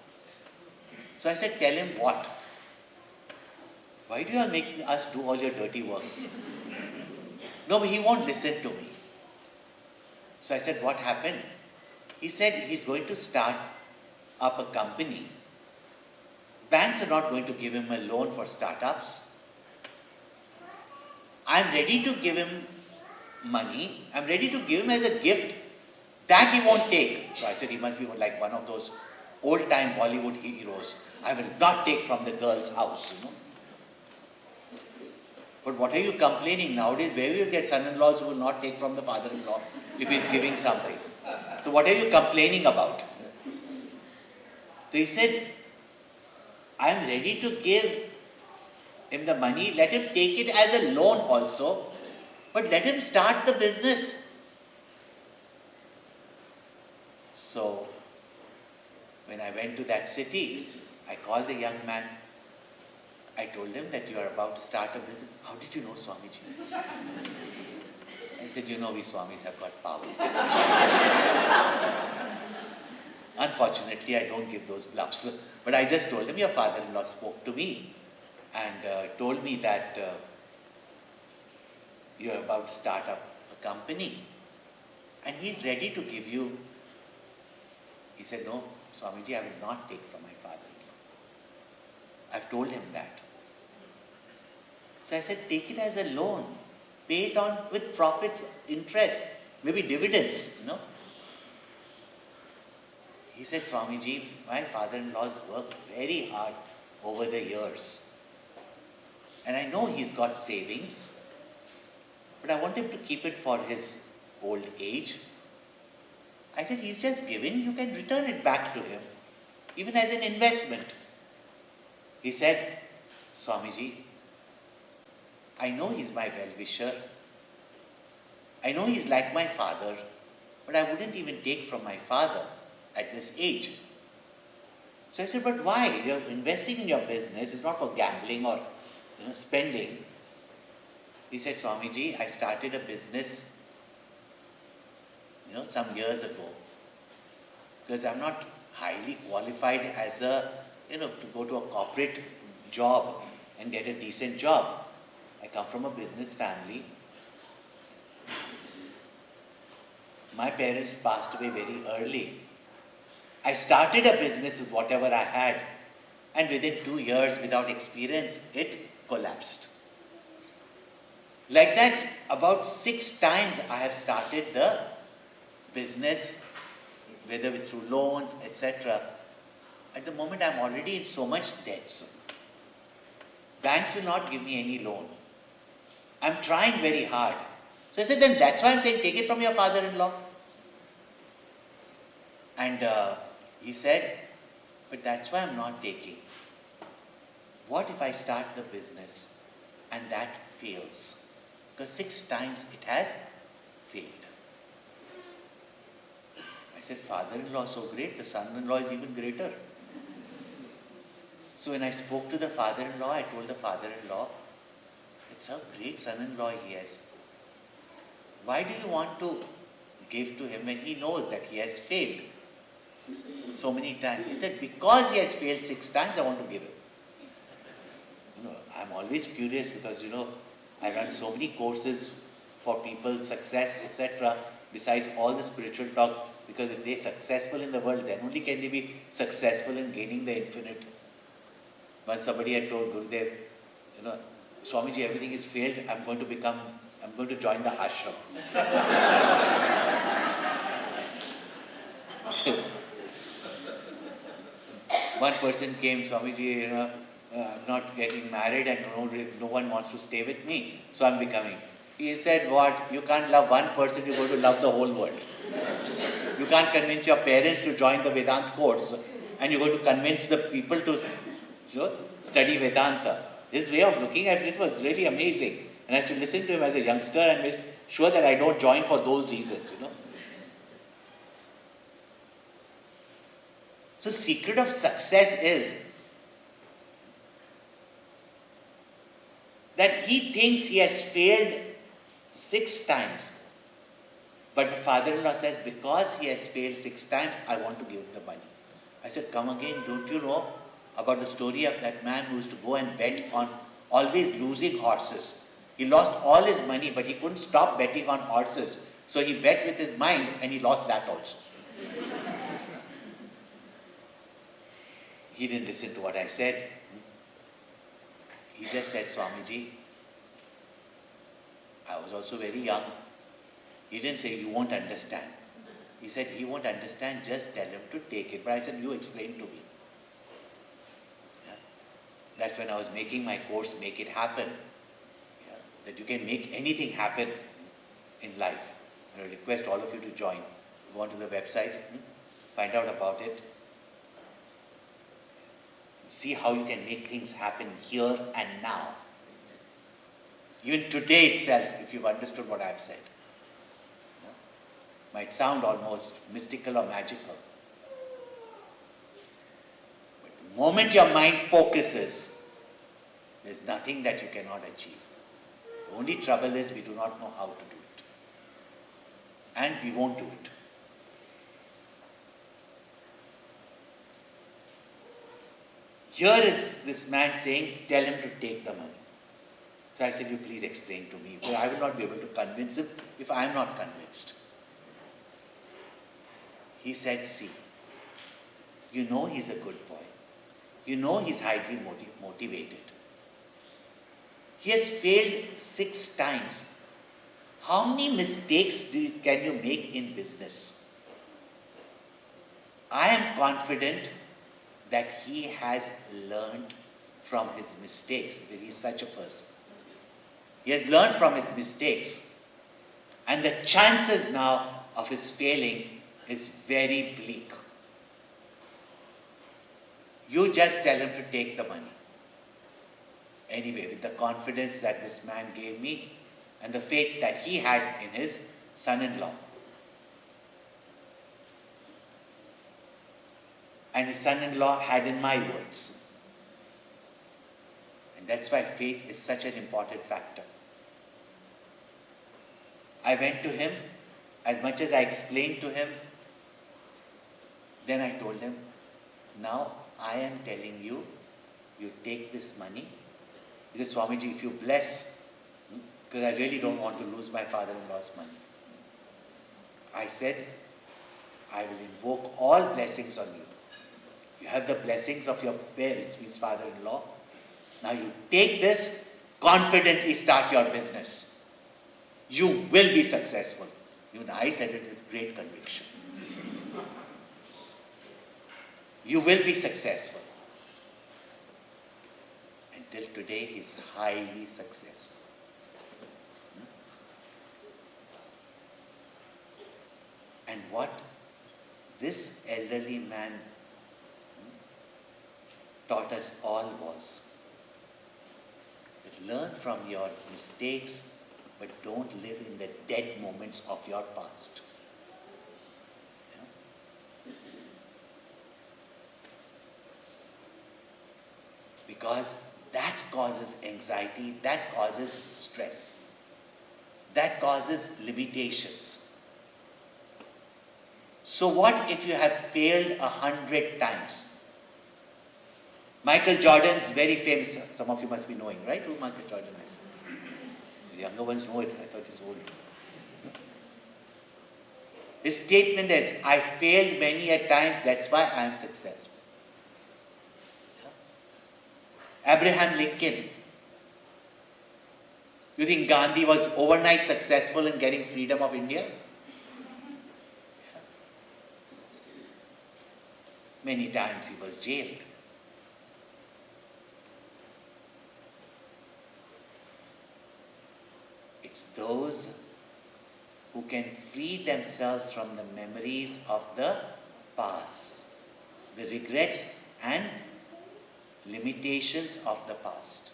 So I said, tell him what? Why do you all make us do all your dirty work? No, but he won't listen to me. So I said, what happened? He said he's going to start up a company. Banks are not going to give him a loan for startups. I'm ready to give him money. I'm ready to give him as a gift. That he won't take. So I said he must be like one of those old-time Bollywood heroes. I will not take from the girl's house, But what are you complaining nowadays? Where will you get son-in-laws who will not take from the father-in-law if he's giving something? So what are you complaining about? So he said, I am ready to give him the money. Let him take it as a loan also. But let him start the business. So when I went to that city, I called the young man. I told him that you are about to start a business. How did you know, Swamiji? I said, you know, we Swamis have got powers. Unfortunately, I don't give those bluffs. But I just told him, your father-in-law spoke to me and told me that you are about to start up a company and he's ready to give you. He said, no, Swamiji, I will not take from my father-in-law. I've told him that. So I said, take it as a loan. Pay it on with profits, interest, maybe dividends, you know. He said, Swamiji, my father-in-law's worked very hard over the years. And I know he's got savings, but I want him to keep it for his old age. I said, he's just giving, you can return it back to him, even as an investment. He said, Swamiji, I know he's my well-wisher. I know he's like my father, but I wouldn't even take from my father at this age. So I said, but why? You're investing in your business. It's not for gambling or spending. He said, Swamiji, I started a business some years ago because I'm not highly qualified as a, to go to a corporate job and get a decent job. I come from a business family. My parents passed away very early. I started a business with whatever I had, and within 2 years, without experience, it collapsed. Like that, about 6 times I have started the business, whether through loans, etc. At the moment, I'm already in so much debts. Banks will not give me any loan. I'm trying very hard. So I said, then that's why I'm saying, take it from your father-in-law. And he said, but that's why I'm not taking. What if I start the business and that fails? Because 6 times it has failed. I said, father-in-law is so great, the son-in-law is even greater. So when I spoke to the father-in-law, I told the father-in-law, it's a great son-in-law he has. Why do you want to give to him when he knows that he has failed so many times? He said, because he has failed 6 times, I want to give him. I'm always curious because, I run so many courses for people, success, etc. Besides all the spiritual talks, because if they're successful in the world, then only can they be successful in gaining the infinite. Once somebody had told Gurudev, Swamiji, everything is failed, I'm going to join the ashram. One person came, Swamiji, I'm not getting married and no one wants to stay with me, so I'm becoming. He said, what? You can't love one person, you're going to love the whole world. You can't convince your parents to join the Vedanta course and you're going to convince the people to study Vedanta. His way of looking at it was really amazing. And I used to listen to him as a youngster and make sure that I don't join for those reasons, So secret of success is that he thinks he has failed 6 times. But the father-in-law says, because he has failed 6 times, I want to give him the money. I said, come again, don't you know about the story of that man who used to go and bet on always losing horses? He lost all his money, but he couldn't stop betting on horses. So he bet with his mind and he lost that also. He didn't listen to what I said. He just said, Swamiji, I was also very young. He didn't say, you won't understand. He said, he won't understand, just tell him to take it. But I said, you explain to me. Yeah. That's when I was making my course, Make It Happen. Yeah. that you can make anything happen in life. I request all of you to join. Go onto the website, find out about it, see how you can make things happen here and now. Even today itself, if you've understood what I've said. Might sound almost mystical or magical. But the moment your mind focuses, there's nothing that you cannot achieve. The only trouble is we do not know how to do it. And we won't do it. Here is this man saying, tell him to take the money. So I said, you please explain to me. Because I will not be able to convince him if I am not convinced. He said, see, you know he's a good boy. You know he's highly motivated. He has failed 6 times. How many mistakes can you make in business? I am confident that he has learned from his mistakes, because he is such a person. He has learned from his mistakes. And the chances now of his failing is very bleak. You just tell him to take the money. Anyway, with the confidence that this man gave me and the faith that he had in his son-in-law. And his son-in-law had in my words. And that's why faith is such an important factor. I went to him, as much as I explained to him, then I told him, now I am telling you, you take this money. He said, Swamiji, if you bless, because I really don't want to lose my father-in-law's money. I said, I will invoke all blessings on you. You have the blessings of your parents, means father-in-law. Now you take this, confidently start your business. You will be successful. Even I said it with great conviction. You will be successful. Until today, he is highly successful. And what this elderly man taught us all was that learn from your mistakes, but don't live in the dead moments of your past. Because that causes anxiety, that causes stress, that causes limitations. So what if you have failed 100 times? Michael Jordan is very famous. Some of you must be knowing, right, who Michael Jordan is? The younger ones know it. I thought he's old. His statement is, I failed many a times, that's why I am successful. Abraham Lincoln. You think Gandhi was overnight successful in getting freedom of India? Many times he was jailed. It's those who can free themselves from the memories of the past, the regrets and limitations of the past.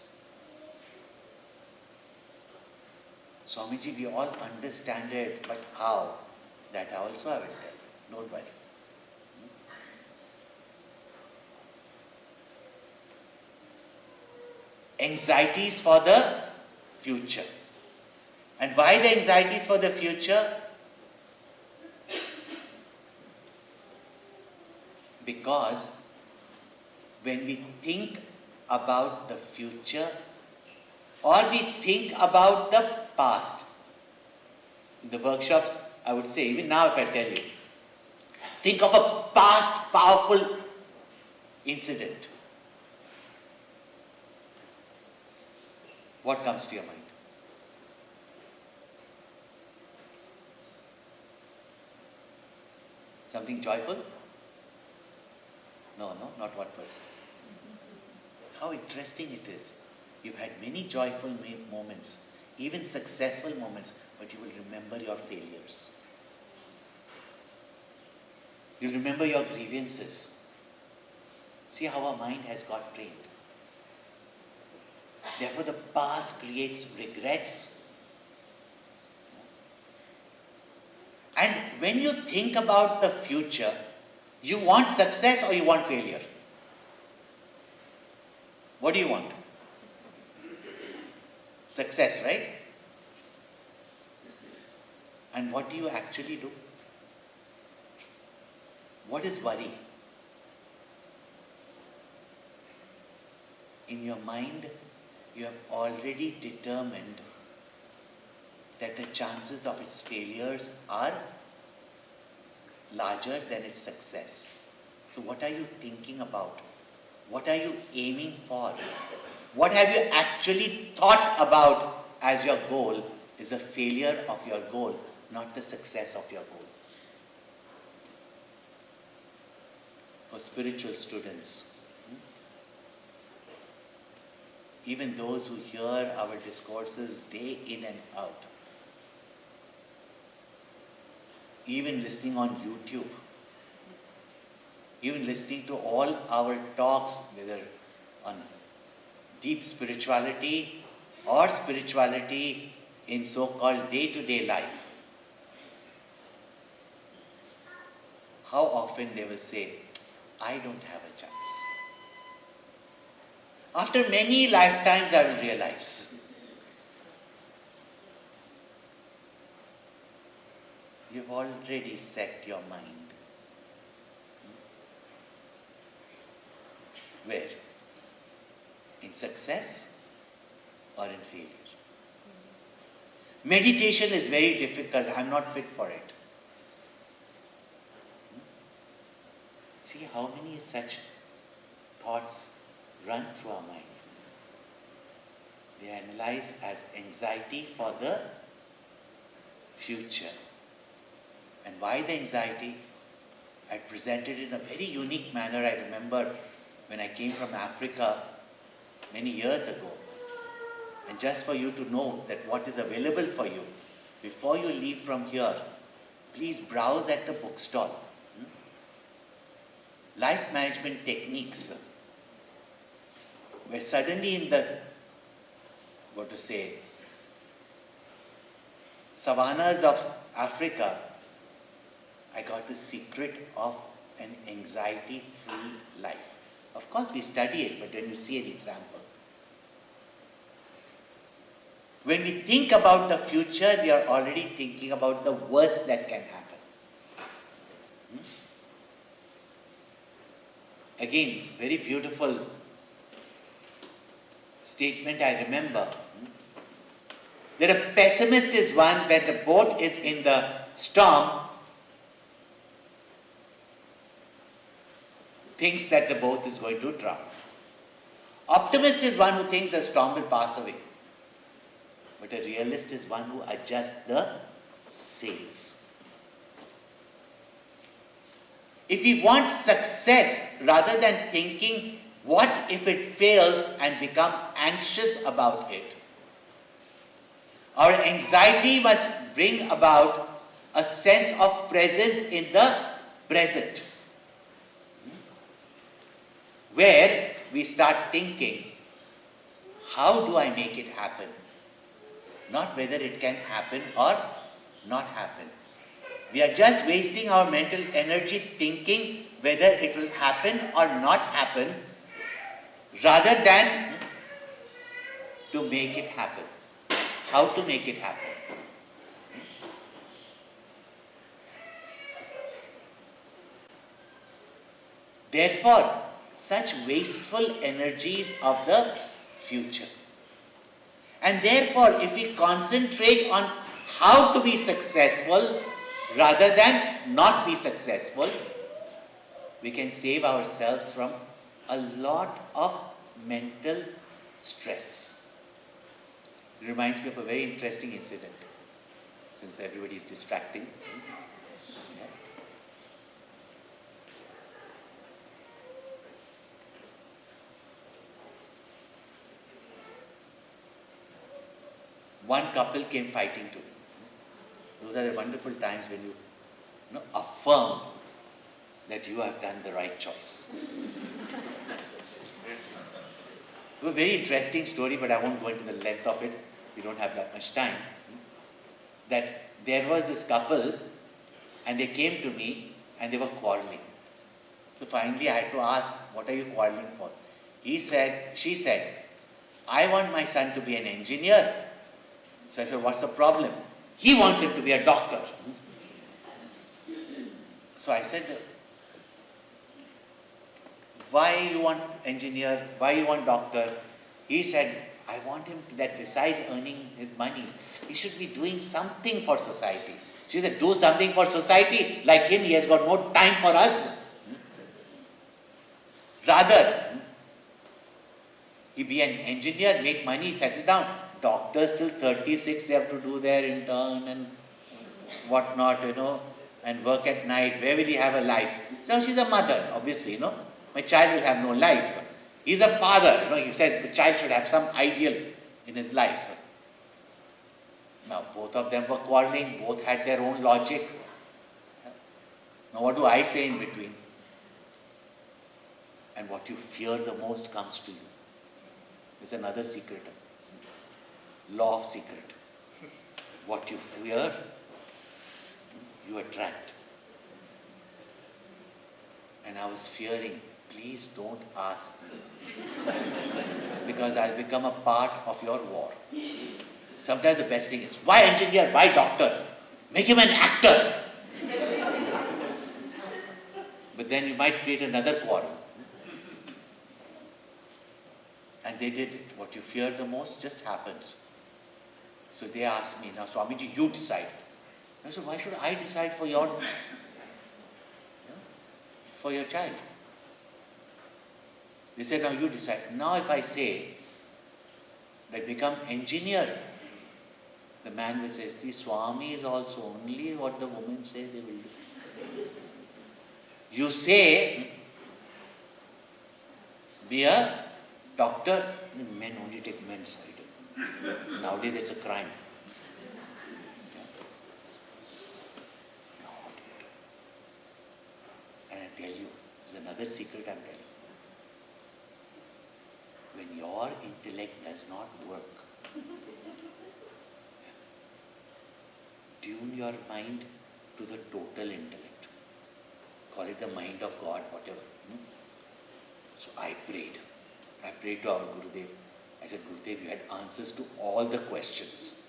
Swamiji, we all understand it, but how? That also I will tell you. Don't worry. Anxieties for the future. And why the anxieties for the future? Because when we think about the future or we think about the past, in the workshops, I would say, even now if I tell you, think of a past powerful incident. What comes to your mind? Something joyful? No, not one person. How interesting it is. You've had many joyful moments. even successful moments, but you will remember your failures. You'll remember your grievances. See how our mind has got trained. Therefore, the past creates regrets. And when you think about the future, you want success or you want failure? What do you want? Success, right? And what do you actually do? What is worry? In your mind, you have already determined that the chances of its failures are larger than its success. So what are you thinking about? What are you aiming for? What have you actually thought about as your goal is a failure of your goal, not the success of your goal. For spiritual students, even those who hear our discourses day in and out, even listening on YouTube, even listening to all our talks, whether on deep spirituality or spirituality in so-called day-to-day life, how often they will say, I don't have a chance. After many lifetimes, I will realize. You've already set your mind. Where? In success or in failure? Meditation is very difficult. I'm not fit for it. See how many such thoughts run through our mind. They are analyzed as anxiety for the future. And why the anxiety? I presented it in a very unique manner. I remember when I came from Africa many years ago. And just for you to know that what is available for you, before you leave from here, please browse at the bookstall. Life management techniques, where suddenly in the, savannas of Africa, I got the secret of an anxiety-free life. Of course, we study it, but when you see an example. When we think about the future, we are already thinking about the worst that can happen. Again, very beautiful statement I remember. That a pessimist is one when the boat is in the storm, thinks that the boat is going to drown. Optimist is one who thinks the storm will pass away. But a realist is one who adjusts the sails. If we want success, rather than thinking, what if it fails, and become anxious about it, our anxiety must bring about a sense of presence in the present, where we start thinking, how do I make it happen? Not whether it can happen or not happen. We are just wasting our mental energy thinking whether it will happen or not happen, rather than to make it happen. How to make it happen? Therefore, such wasteful energies of the future. And therefore, if we concentrate on how to be successful rather than not be successful, we can save ourselves from a lot of mental stress. It reminds me of a very interesting incident, since everybody is distracting. one couple came fighting to me. Those are the wonderful times when you affirm that you have done the right choice. A very interesting story, but I won't go into the length of it. We don't have that much time. That there was this couple and they came to me and they were quarreling. So finally I had to ask, what are you quarreling for? She said, I want my son to be an engineer. So I said, what's the problem? He wants him to be a doctor. So I said, why you want engineer? Why you want doctor? He said, I want him that besides earning his money, he should be doing something for society. She said, do something for society? Like him, he has got no time for us. Rather, he be an engineer, make money, settle down. Doctors till 36, they have to do their intern and whatnot, and work at night. Where will he have a life? Now she's a mother, obviously, My child will have no life. He's a father, he said the child should have some ideal in his life. Now both of them were quarreling, both had their own logic. Now what do I say in between? And what you fear the most comes to you. It's another secret. Law of secret. What you fear, you attract. And I was fearing, please don't ask me. Because I'll become a part of your war. Sometimes the best thing is, why engineer, why doctor? Make him an actor. But then you might create another quarrel. And they did it. What you fear the most just happens. So they asked me, now Swamiji, you decide. I said, why should I decide for your child? They said, now you decide. Now if I say that become engineer, the man will say, the Swami is also only what the women say they will do. You say, be a doctor, men only take men's side. Nowadays it's a crime. And I tell you, there's another secret I'm telling you. When your intellect does not work, tune your mind to the total intellect. Call it the mind of God, whatever. So I prayed. I prayed to our Gurudev. I said, Gurudev, you had answers to all the questions.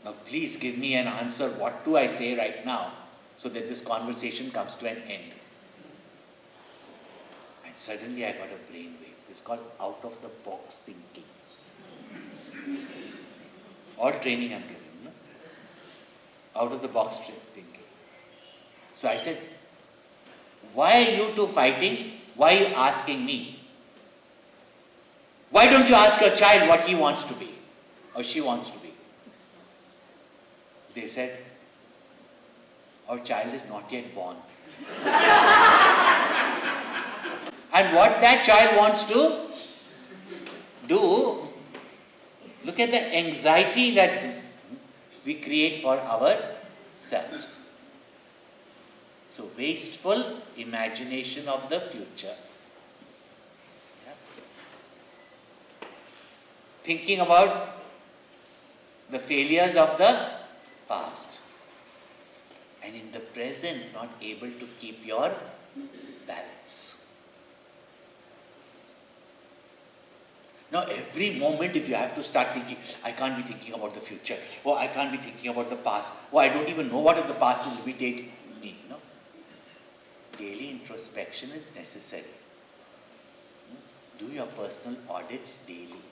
Now please give me an answer. What do I say right now so that this conversation comes to an end? And suddenly I got a brainwave. It's called out of the box thinking. All training I'm giving, out of the box thinking. So I said, why are you two fighting? Why are you asking me? Why don't you ask your child what he wants to be or she wants to be? They said, our child is not yet born. And what that child wants to do, look at the anxiety that we create for ourselves. So wasteful imagination of the future. Thinking about the failures of the past. And in the present, not able to keep your balance. Now every moment if you have to start thinking, I can't be thinking about the future, or I can't be thinking about the past, or I don't even know what is the past will imitate me. Daily introspection is necessary. Do your personal audits daily.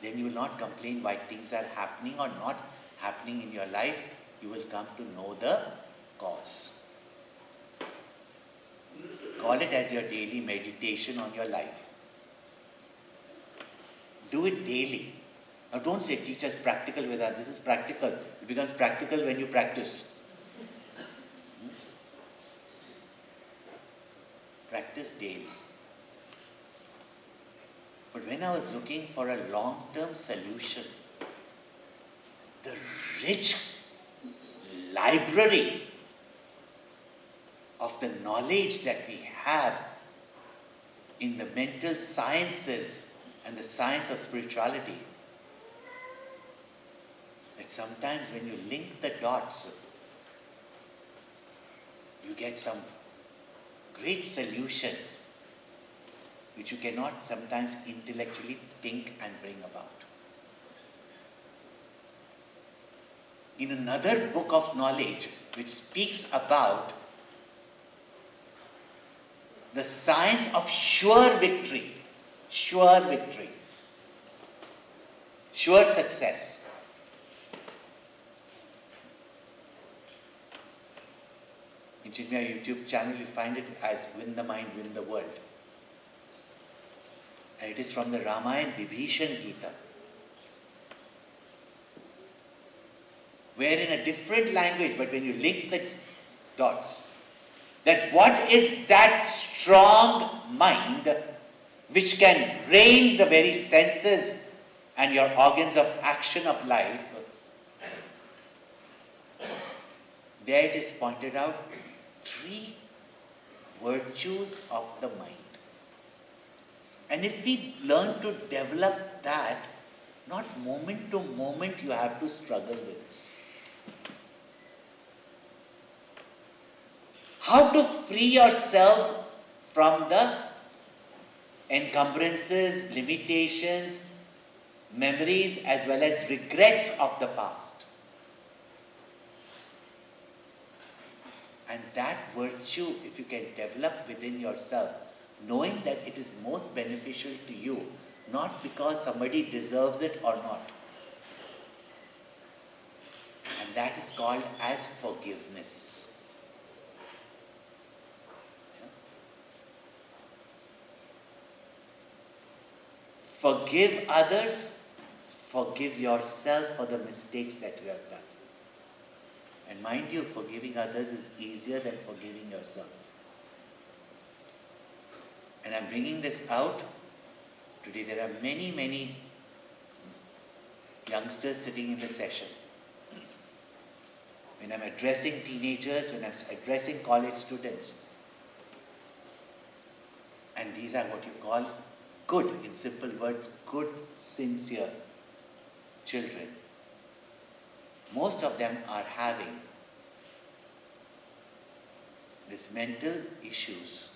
Then you will not complain why things are happening or not happening in your life. You will come to know the cause. Call it as your daily meditation on your life. Do it daily. Now don't say, teach us practical Vedanta. This is practical. It becomes practical when you practice. Practice daily. But when I was looking for a long-term solution, the rich library of the knowledge that we have in the mental sciences and the science of spirituality, that sometimes when you link the dots, you get some great solutions which you cannot sometimes intellectually think and bring about. In another book of knowledge which speaks about the science of sure victory, sure success. In Chinmaya YouTube channel, you find it as Win the Mind, Win the World. And it is from the Ramayana Vibhishan Gita, where in a different language, but when you link the dots, that what is that strong mind which can rein the very senses and your organs of action of life, there it is pointed out 3 virtues of the mind. And if we learn to develop that, not moment to moment you have to struggle with this. How to free yourselves from the encumbrances, limitations, memories as well as regrets of the past. And that virtue, if you can develop within yourself, knowing that it is most beneficial to you, not because somebody deserves it or not. And that is called as forgiveness. Forgive others, forgive yourself for the mistakes that you have done. And mind you, forgiving others is easier than forgiving yourself. And I'm bringing this out today. There are many youngsters sitting in the session. When I'm addressing teenagers, when I'm addressing college students, and these are what you call good, in simple words, good, sincere children. Most of them are having these mental issues.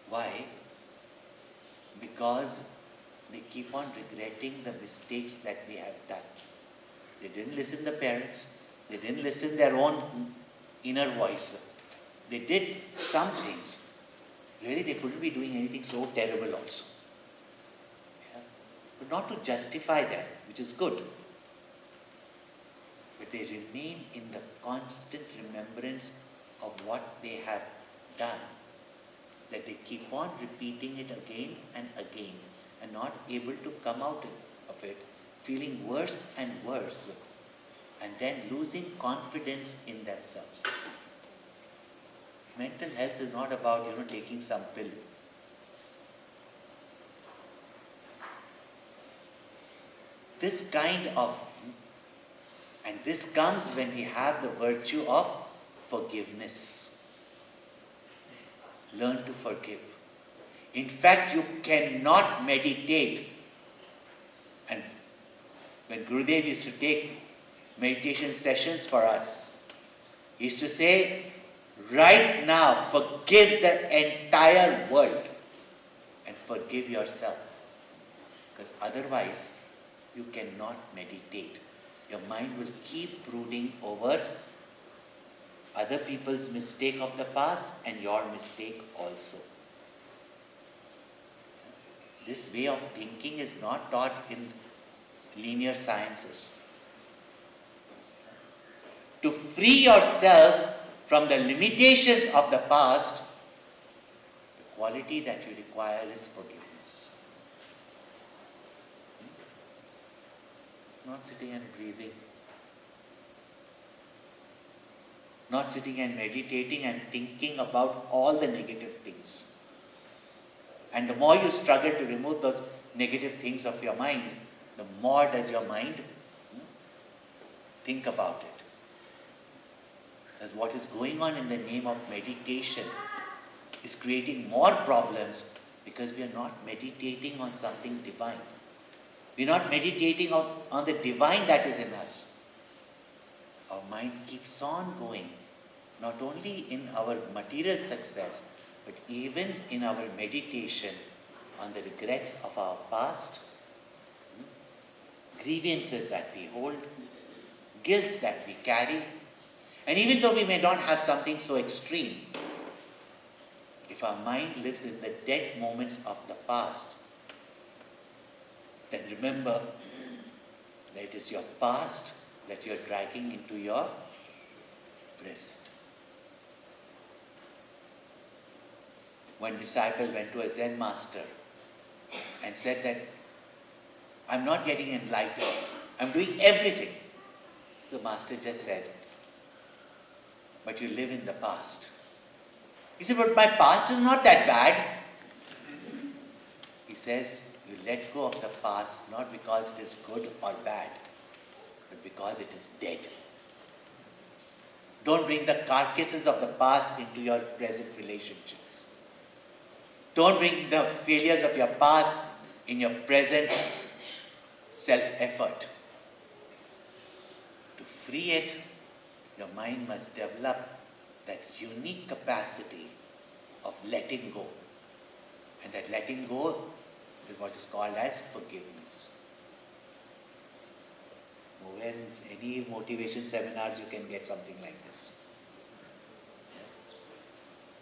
Why? Because they keep on regretting the mistakes that they have done. They didn't listen to the parents. They didn't listen to their own inner voice. They did some things. Really, they couldn't be doing anything so terrible also. Yeah? But not to justify them, which is good. But they remain in the constant remembrance of what they have done. That they keep on repeating it again and again and not able to come out of it, feeling worse and worse, and then losing confidence in themselves. Mental health is not about, taking some pill. This kind of, and this comes when we have the virtue of forgiveness. Learn to forgive. In fact, you cannot meditate. And when Gurudev used to take meditation sessions for us, he used to say, right now, forgive the entire world and forgive yourself. Because otherwise, you cannot meditate. Your mind will keep brooding over other people's mistake of the past and your mistake also. This way of thinking is not taught in linear sciences. To free yourself from the limitations of the past, the quality that you require is forgiveness. Not sitting and breathing. Not sitting and meditating and thinking about all the negative things. And the more you struggle to remove those negative things of your mind, the more does your mind Think about it. Because what is going on in the name of meditation is creating more problems because we are not meditating on something divine. We are not meditating on the divine that is in us. Our mind keeps on going, not only in our material success, but even in our meditation on the regrets of our past, grievances that we hold, guilts that we carry. And even though we may not have something so extreme, if our mind lives in the dead moments of the past, then remember that it is your past that you are dragging into your present. One disciple went to a Zen master and said that, I'm not getting enlightened. I'm doing everything. So the master just said, but you live in the past. He said, but my past is not that bad. He says, you let go of the past not because it is good or bad, but because it is dead. Don't bring the carcasses of the past into your present relationships. Don't bring the failures of your past in your present self-effort. To free it, your mind must develop that unique capacity of letting go. And that letting go is what is called as forgiveness. Nowhere in any motivation seminars you can get something like this.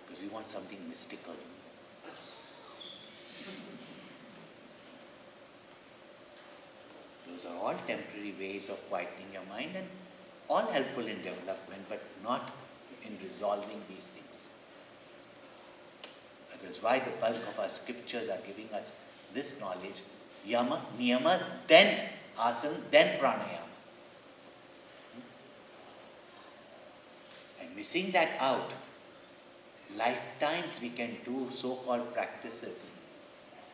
Because we want something mystical. Those are all temporary ways of quietening your mind and all helpful in development, but not in resolving these things. That is why the bulk of our scriptures are giving us this knowledge, yama, niyama, then asana, then pranayama. And missing that out, lifetimes we can do so-called practices,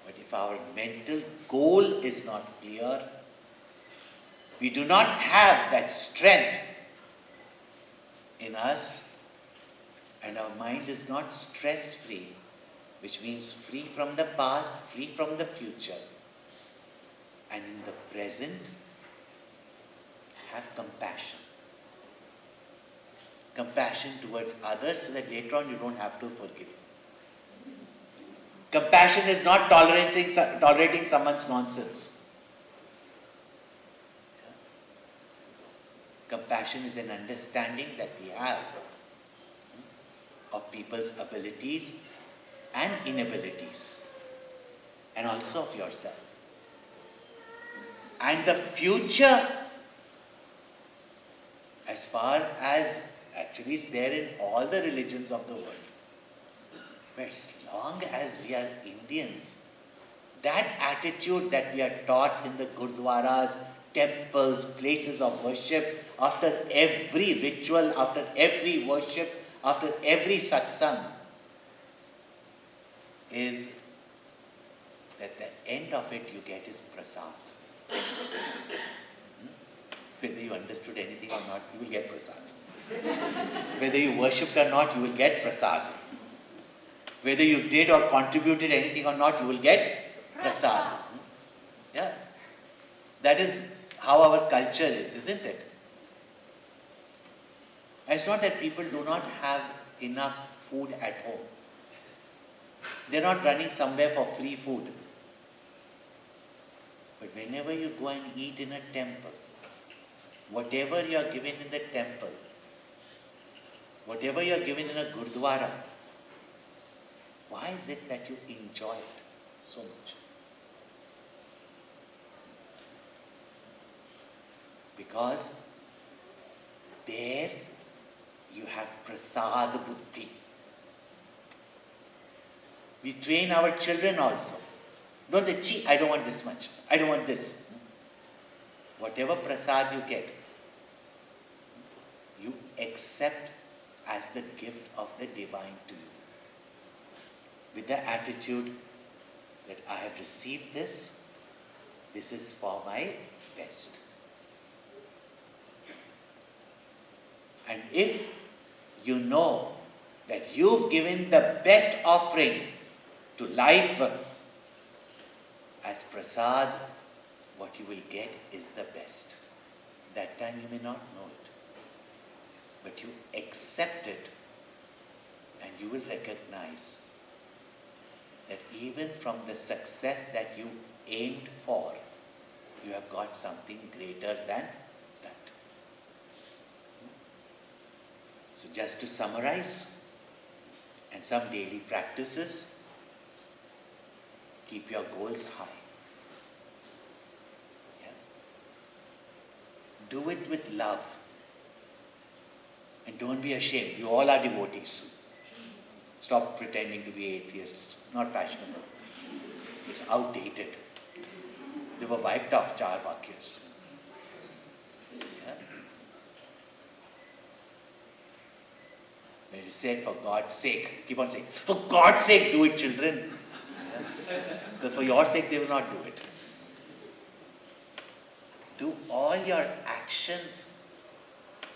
but if our mental goal is not clear, we do not have that strength in us, and our mind is not stress-free, which means free from the past, free from the future, and in the present, have compassion. Compassion towards others so that later on you don't have to forgive. Compassion is not tolerating someone's nonsense. Compassion is an understanding that we have of people's abilities and inabilities, and also of yourself. And the future, as far as actually is there in all the religions of the world, but as long as we are Indians, that attitude that we are taught in the gurdwaras, temples, places of worship, after every ritual, after every worship, after every satsang, is that the end of it you get is prasad. Whether you understood anything or not, you will get prasad. Whether you worshipped or not, you will get prasad. Whether you did or contributed anything or not, you will get prasad. Yeah. That is how our culture is, isn't it? And it's not that people do not have enough food at home. They're not running somewhere for free food. But whenever you go and eat in a temple, whatever you are given in the temple, whatever you are given in a gurdwara, why is it that you enjoy it so much? Because there you have prasad buddhi. We train our children also. Don't say, "Chee, I don't want this much. I don't want this." Whatever prasad you get, you accept as the gift of the divine to you. With the attitude that I have received this is for my best. And if you know that you've given the best offering to life as prasad, what you will get is the best. That time you may not know it, but you accept it, and you will recognize that even from the success that you aimed for, you have got something greater than that. So just to summarize, and some daily practices, keep your goals high. Yeah. Do it with love. And don't be ashamed. You all are devotees. Stop pretending to be atheists. Not fashionable. It's outdated. They were wiped off, char vakyas. Yeah. When it is said, for God's sake, keep on saying, for God's sake, do it, children. Yeah. Because for your sake, they will not do it. Do all your actions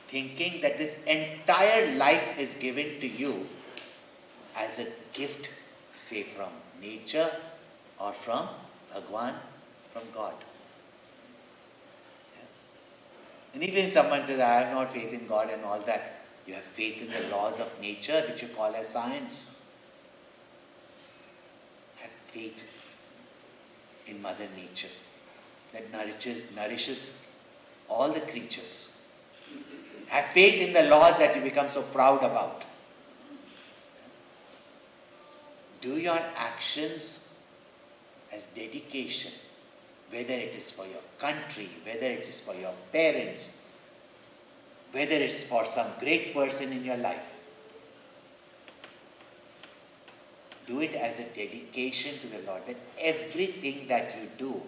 thinking that this entire life is given to you as a gift, say from nature or from Bhagwan, from God. Yeah. And even if someone says, I have not faith in God and all that, you have faith in the laws of nature, which you call as science. Have faith in Mother Nature that nourishes all the creatures. Have faith in the laws that you become so proud about. Do your actions as dedication, whether it is for your country, whether it is for your parents, whether it's for some great person in your life. Do it as a dedication to the Lord, that everything that you do,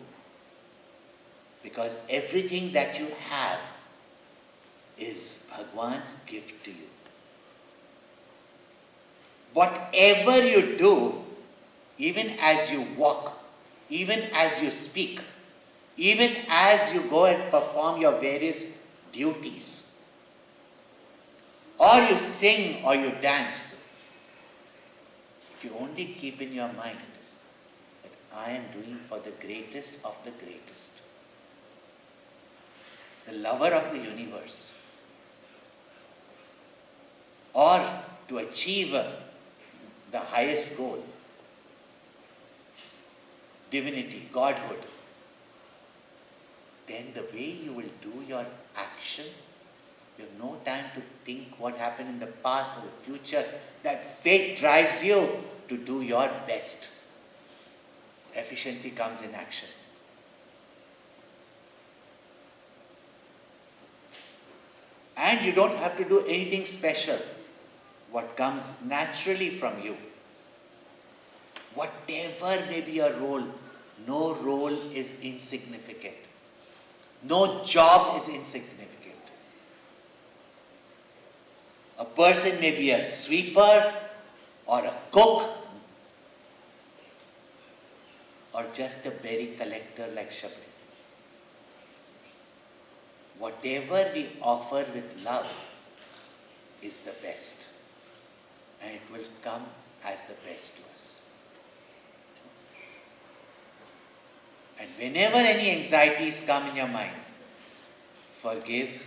because everything that you have is Bhagwan's gift to you. Whatever you do, even as you walk, even as you speak, even as you go and perform your various duties, or you sing or you dance, if you only keep in your mind that I am doing for the greatest of the greatest, the lover of the universe, or to achieve the highest goal, divinity, Godhood, then the way you will do your action, you have no time to think what happened in the past or the future. That fate drives you to do your best. Efficiency comes in action. And you don't have to do anything special. What comes naturally from you. Whatever may be your role, no role is insignificant. No job is insignificant. A person may be a sweeper or a cook or just a berry collector like Shabri. Whatever we offer with love is the best, and it will come as the best to us. And whenever any anxieties come in your mind, forgive,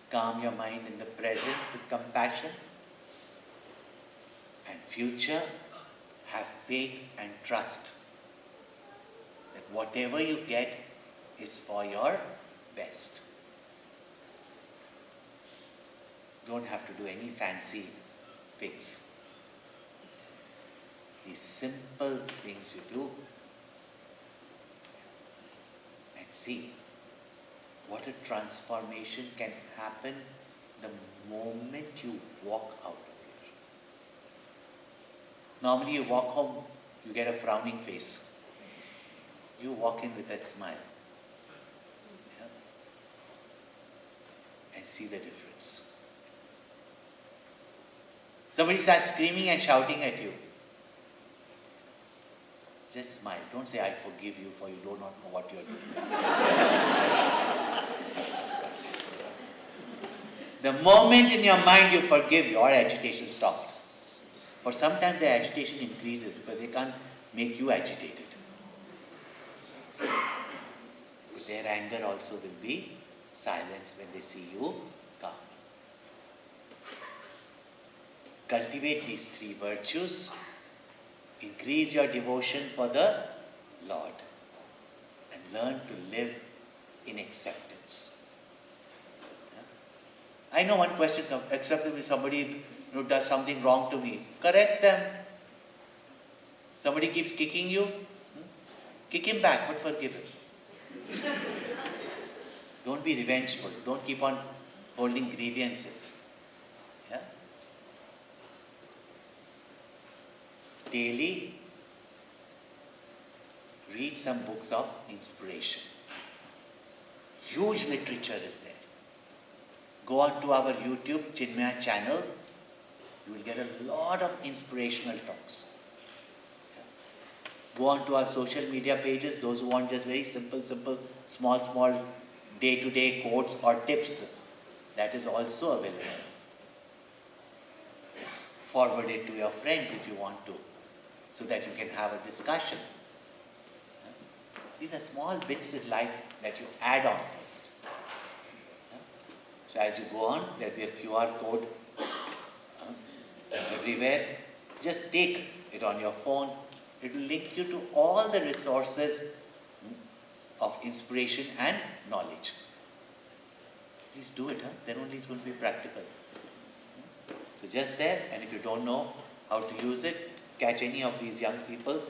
calm your mind in the present with compassion, and future, have faith and trust that whatever you get is for your best. Don't have to do any fancy things. These simple things you do, and see what a transformation can happen the moment you walk out of here. Normally you walk home, you get a frowning face. You walk in with a smile. Yeah? And see the difference. Somebody starts screaming and shouting at you. Just smile. Don't say, I forgive you, for you do not know what you are doing. The moment in your mind you forgive, your agitation stops. For sometimes the agitation increases because they can't make you agitated. But their anger also will be silenced when they see you calm. Cultivate these three virtues. Increase your devotion for the Lord. And learn to live in acceptance. I know one question comes, except if somebody does something wrong to me, correct them. Somebody keeps kicking you, kick him back, but forgive him. Don't be revengeful. Don't keep on holding grievances. Yeah? Daily, read some books of inspiration. Huge literature is there. Go on to our YouTube Chinmaya channel. You will get a lot of inspirational talks. Go on to our social media pages. Those who want just very simple, small, day-to-day quotes or tips, that is also available. Forward it to your friends if you want to, so that you can have a discussion. These are small bits in life that you add on first. So as you go on, there will be a QR code everywhere. Just take it on your phone. It will link you to all the resources of inspiration and knowledge. Please do it, then only it's going to be practical. So just there, and if you don't know how to use it, catch any of these young people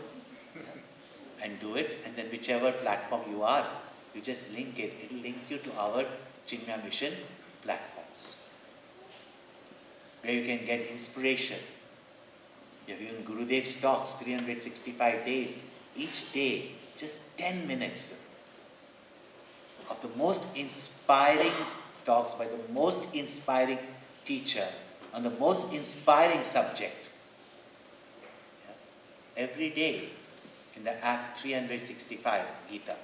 and do it, and then whichever platform you are, you just link it. It will link you to our Chinmaya Mission platforms, where you can get inspiration. You have even Gurudev's talks, 365 days. Each day, just 10 minutes of the most inspiring talks by the most inspiring teacher on the most inspiring subject. Yeah? Every day in the app 365 Gita.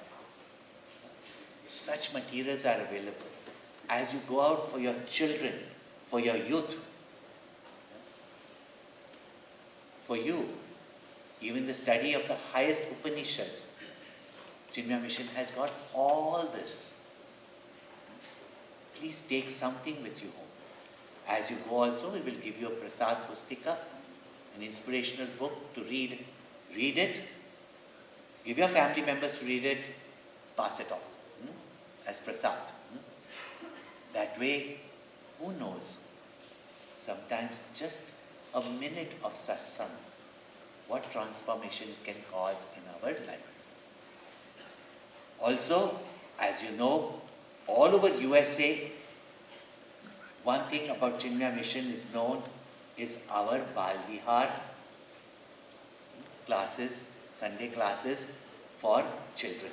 Such materials are available. As you go out for your children, for your youth, for you, even the study of the highest Upanishads, Chinmaya Mission has got all this. Please take something with you home. As you go also, we will give you a Prasad Pustika, an inspirational book to read. Read it. Give your family members to read it. Pass it on as Prasad. That way, who knows? Sometimes just a minute of satsang, what transformation it can cause in our life. Also, as you know, all over USA, one thing about Chinmaya Mission is known is our Bal Vihar classes, Sunday classes for children.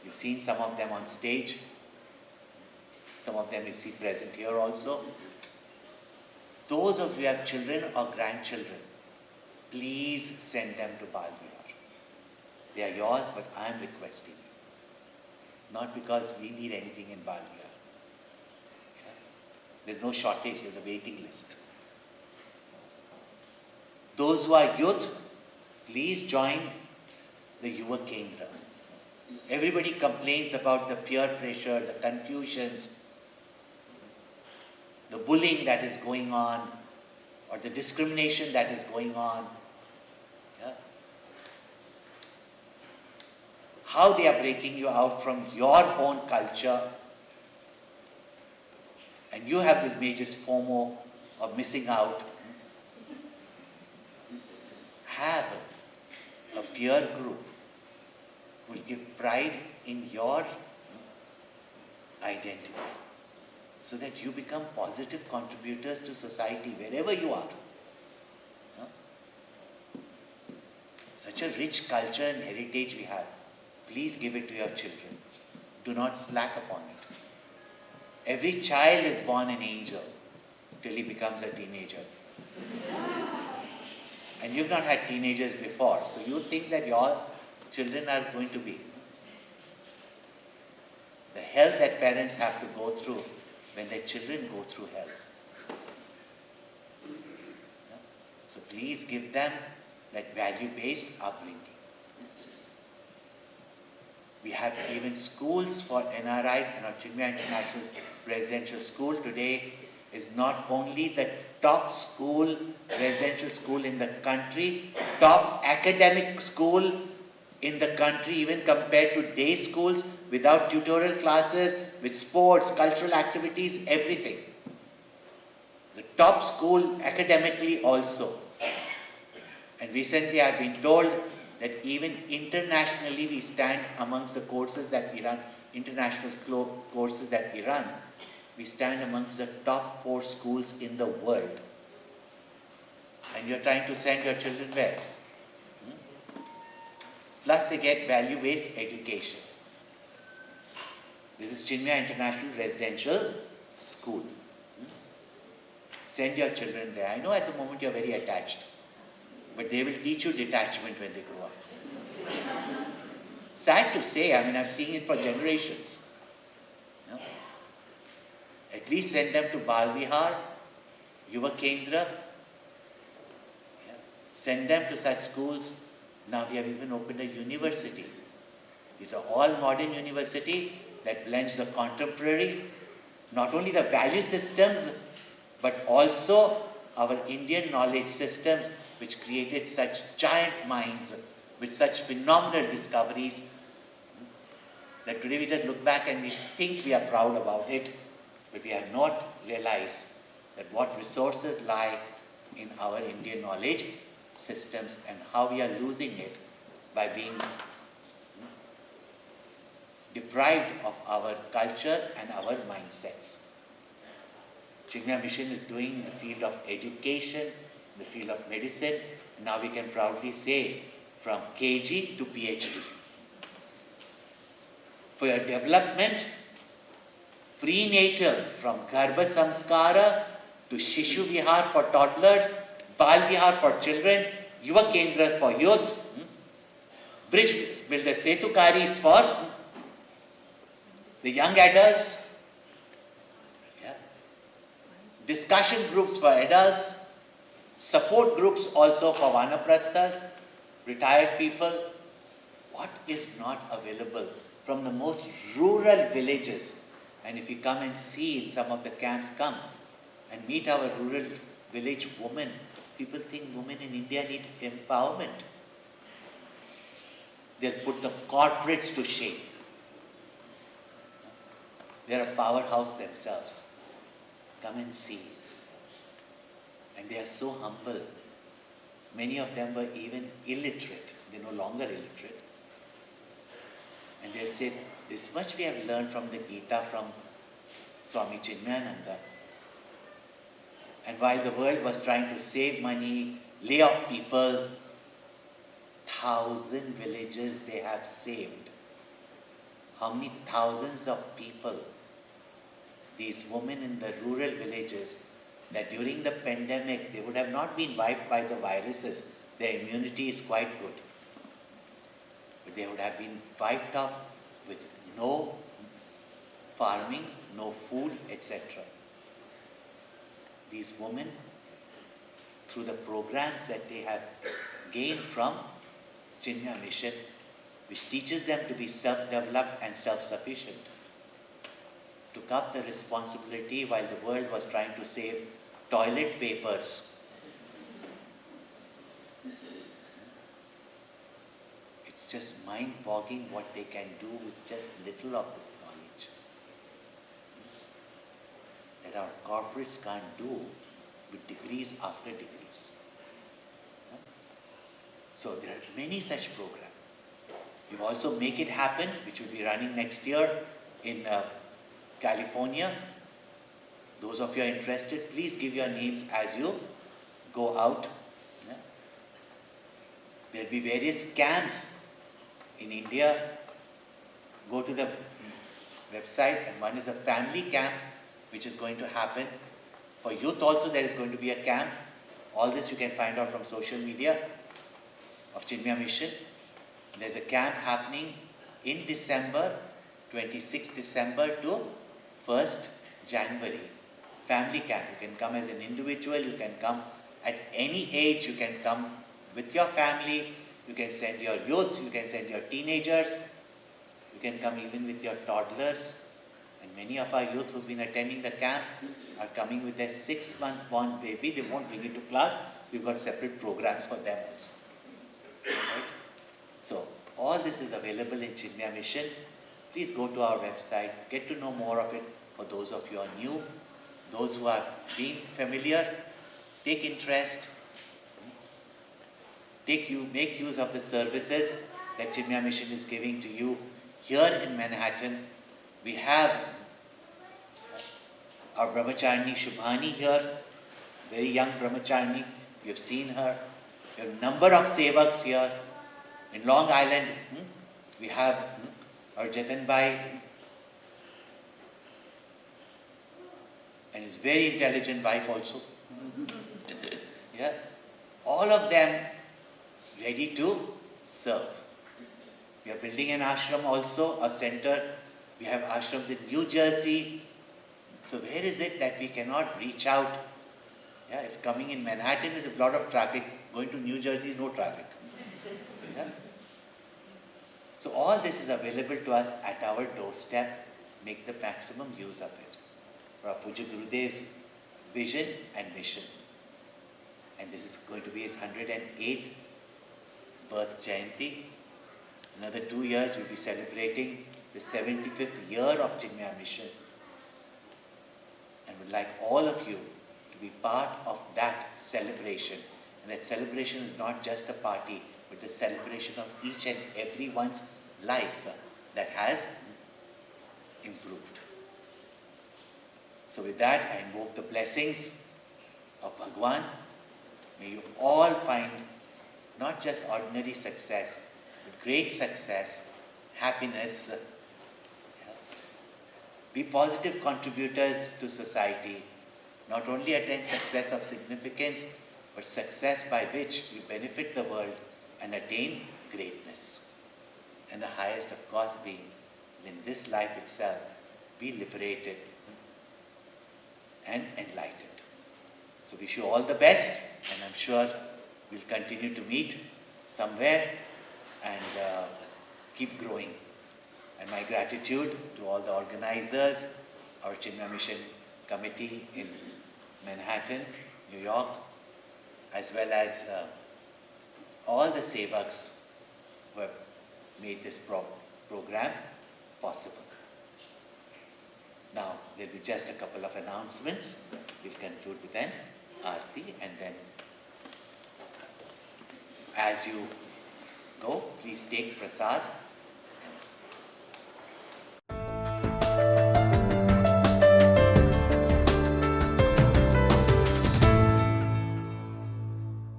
You've seen some of them on stage. Some of them you see present here also. Those of you who have children or grandchildren, please send them to Bal Vihar. They are yours, but I am requesting you. Not because we need anything in Bal Vihar. There's no shortage, there's a waiting list. Those who are youth, please join the Yuva Kendra. Everybody complains about the peer pressure, the confusions, the bullying that is going on, or the discrimination that is going on. Yeah? How they are breaking you out from your own culture, and you have this major FOMO of missing out. Have a peer group who will give pride in your identity, so that you become positive contributors to society wherever you are. Such a rich culture and heritage we have. Please give it to your children. Do not slack upon it. Every child is born an angel till he becomes a teenager. And you've not had teenagers before, so you think that your children are going to be. The hell that parents have to go through when their children go through hell. So please give them that value-based upbringing. We have even schools for NRIs, and our Chinmaya International Residential School today is not only the top school, residential school in the country, top academic school in the country, even compared to day schools, without tutorial classes, with sports, cultural activities, everything. The top school academically also. And recently I've been told that even internationally we stand amongst the courses that we run, international courses that we run, we stand amongst the top 4 schools in the world. And you're trying to send your children where? Plus they get value-based education. This is Chinmaya International Residential School. Send your children there. I know at the moment you're very attached, but they will teach you detachment when they grow up. Sad to say, I mean, I've seen it for generations. No? At least send them to Bal Vihar, Yuva Kendra. Send them to such schools. Now we have even opened a university. It's an all-modern university that blends the contemporary, not only the value systems, but also our Indian knowledge systems, which created such giant minds with such phenomenal discoveries that today we just look back and we think we are proud about it, but we have not realized that what resources lie in our Indian knowledge systems and how we are losing it by being deprived of our culture and our mindsets. Chinmaya Mission is doing in the field of education, in the field of medicine, and now we can proudly say from KG to PhD. For your development, prenatal, from Garbha Samskara to Shishu Vihar for toddlers, Bal Vihar for children, Yuva Kendras for youth, Bridge Builder Setukaris for the young adults, discussion groups for adults, support groups also for Vanaprasthas, retired people. What is not available from the most rural villages? And if you come and see in some of the camps, come and meet our rural village women. People think women in India need empowerment. They'll put the corporates to shame. They're a powerhouse themselves. Come and see. And they are so humble. Many of them were even illiterate. They're no longer illiterate. And they said, this much we have learned from the Gita from Swami Chinmayananda. And while the world was trying to save money, lay off people, 1,000 villages they have saved. How many thousands of people? These women in the rural villages, that during the pandemic they would have not been wiped by the viruses. Their immunity is quite good. But they would have been wiped off with no farming, no food, etc. These women, through the programs that they have gained from Chinmaya Mission, which teaches them to be self-developed and self-sufficient, took up the responsibility while the world was trying to save toilet papers. It's just mind-boggling what they can do with just little of this knowledge. That our corporates can't do with degrees after degrees. So there are many such programs. We also Make It Happen, which will be running next year in California. Those of you who are interested, please give your names as you go out. There will be various camps in India. Go to the website, and one is a family camp which is going to happen. For youth also there is going to be a camp. All this you can find out from social media of Chinmaya Mission. There's a camp happening in December, 26th December to 1st January, family camp. You can come as an individual, you can come at any age, you can come with your family, you can send your youth, you can send your teenagers, you can come even with your toddlers. And many of our youth who've been attending the camp are coming with their 6-month born baby. They won't bring it to class. We've got separate programs for them also. Right? So, all this is available in Chinmaya Mission. Please go to our website, get to know more of it for those of you who are new, those who are being familiar, take interest, make use of the services that Chinmaya Mission is giving to you here in Manhattan. We have our brahmacharni Shubhani here, very young brahmacharni. You have seen her. We have a number of sevaks here. In Long Island, we have our Jatan Bhai, and his very intelligent wife also. Yeah, all of them ready to serve. We are building an ashram also, a center. We have ashrams in New Jersey. So where is it that we cannot reach out? Yeah, if coming in Manhattan is a lot of traffic, going to New Jersey is no traffic. Yeah? So all this is available to us at our doorstep. Make the maximum use of it. For our Puja Gurudev's vision and mission. And this is going to be his 108th birth Jayanti. Another 2 years we'll be celebrating the 75th year of Chinmaya Mission. And would like all of you to be part of that celebration. And that celebration is not just a party, but the celebration of each and everyone's life that has improved. So with that, I invoke the blessings of Bhagwan. May you all find not just ordinary success, but great success, happiness. Be positive contributors to society. Not only attain success of significance, but success by which we benefit the world and attain greatness. And the highest, of course, being in this life itself, be liberated and enlightened. So wish you all the best, and I'm sure we'll continue to meet somewhere and keep growing. And my gratitude to all the organizers, our Chinmaya Mission Committee in Manhattan, New York, as well as all the sevaks who have made this program possible. Now, there will be just a couple of announcements. We'll conclude with an Aarti, and then as you go, please take prasad.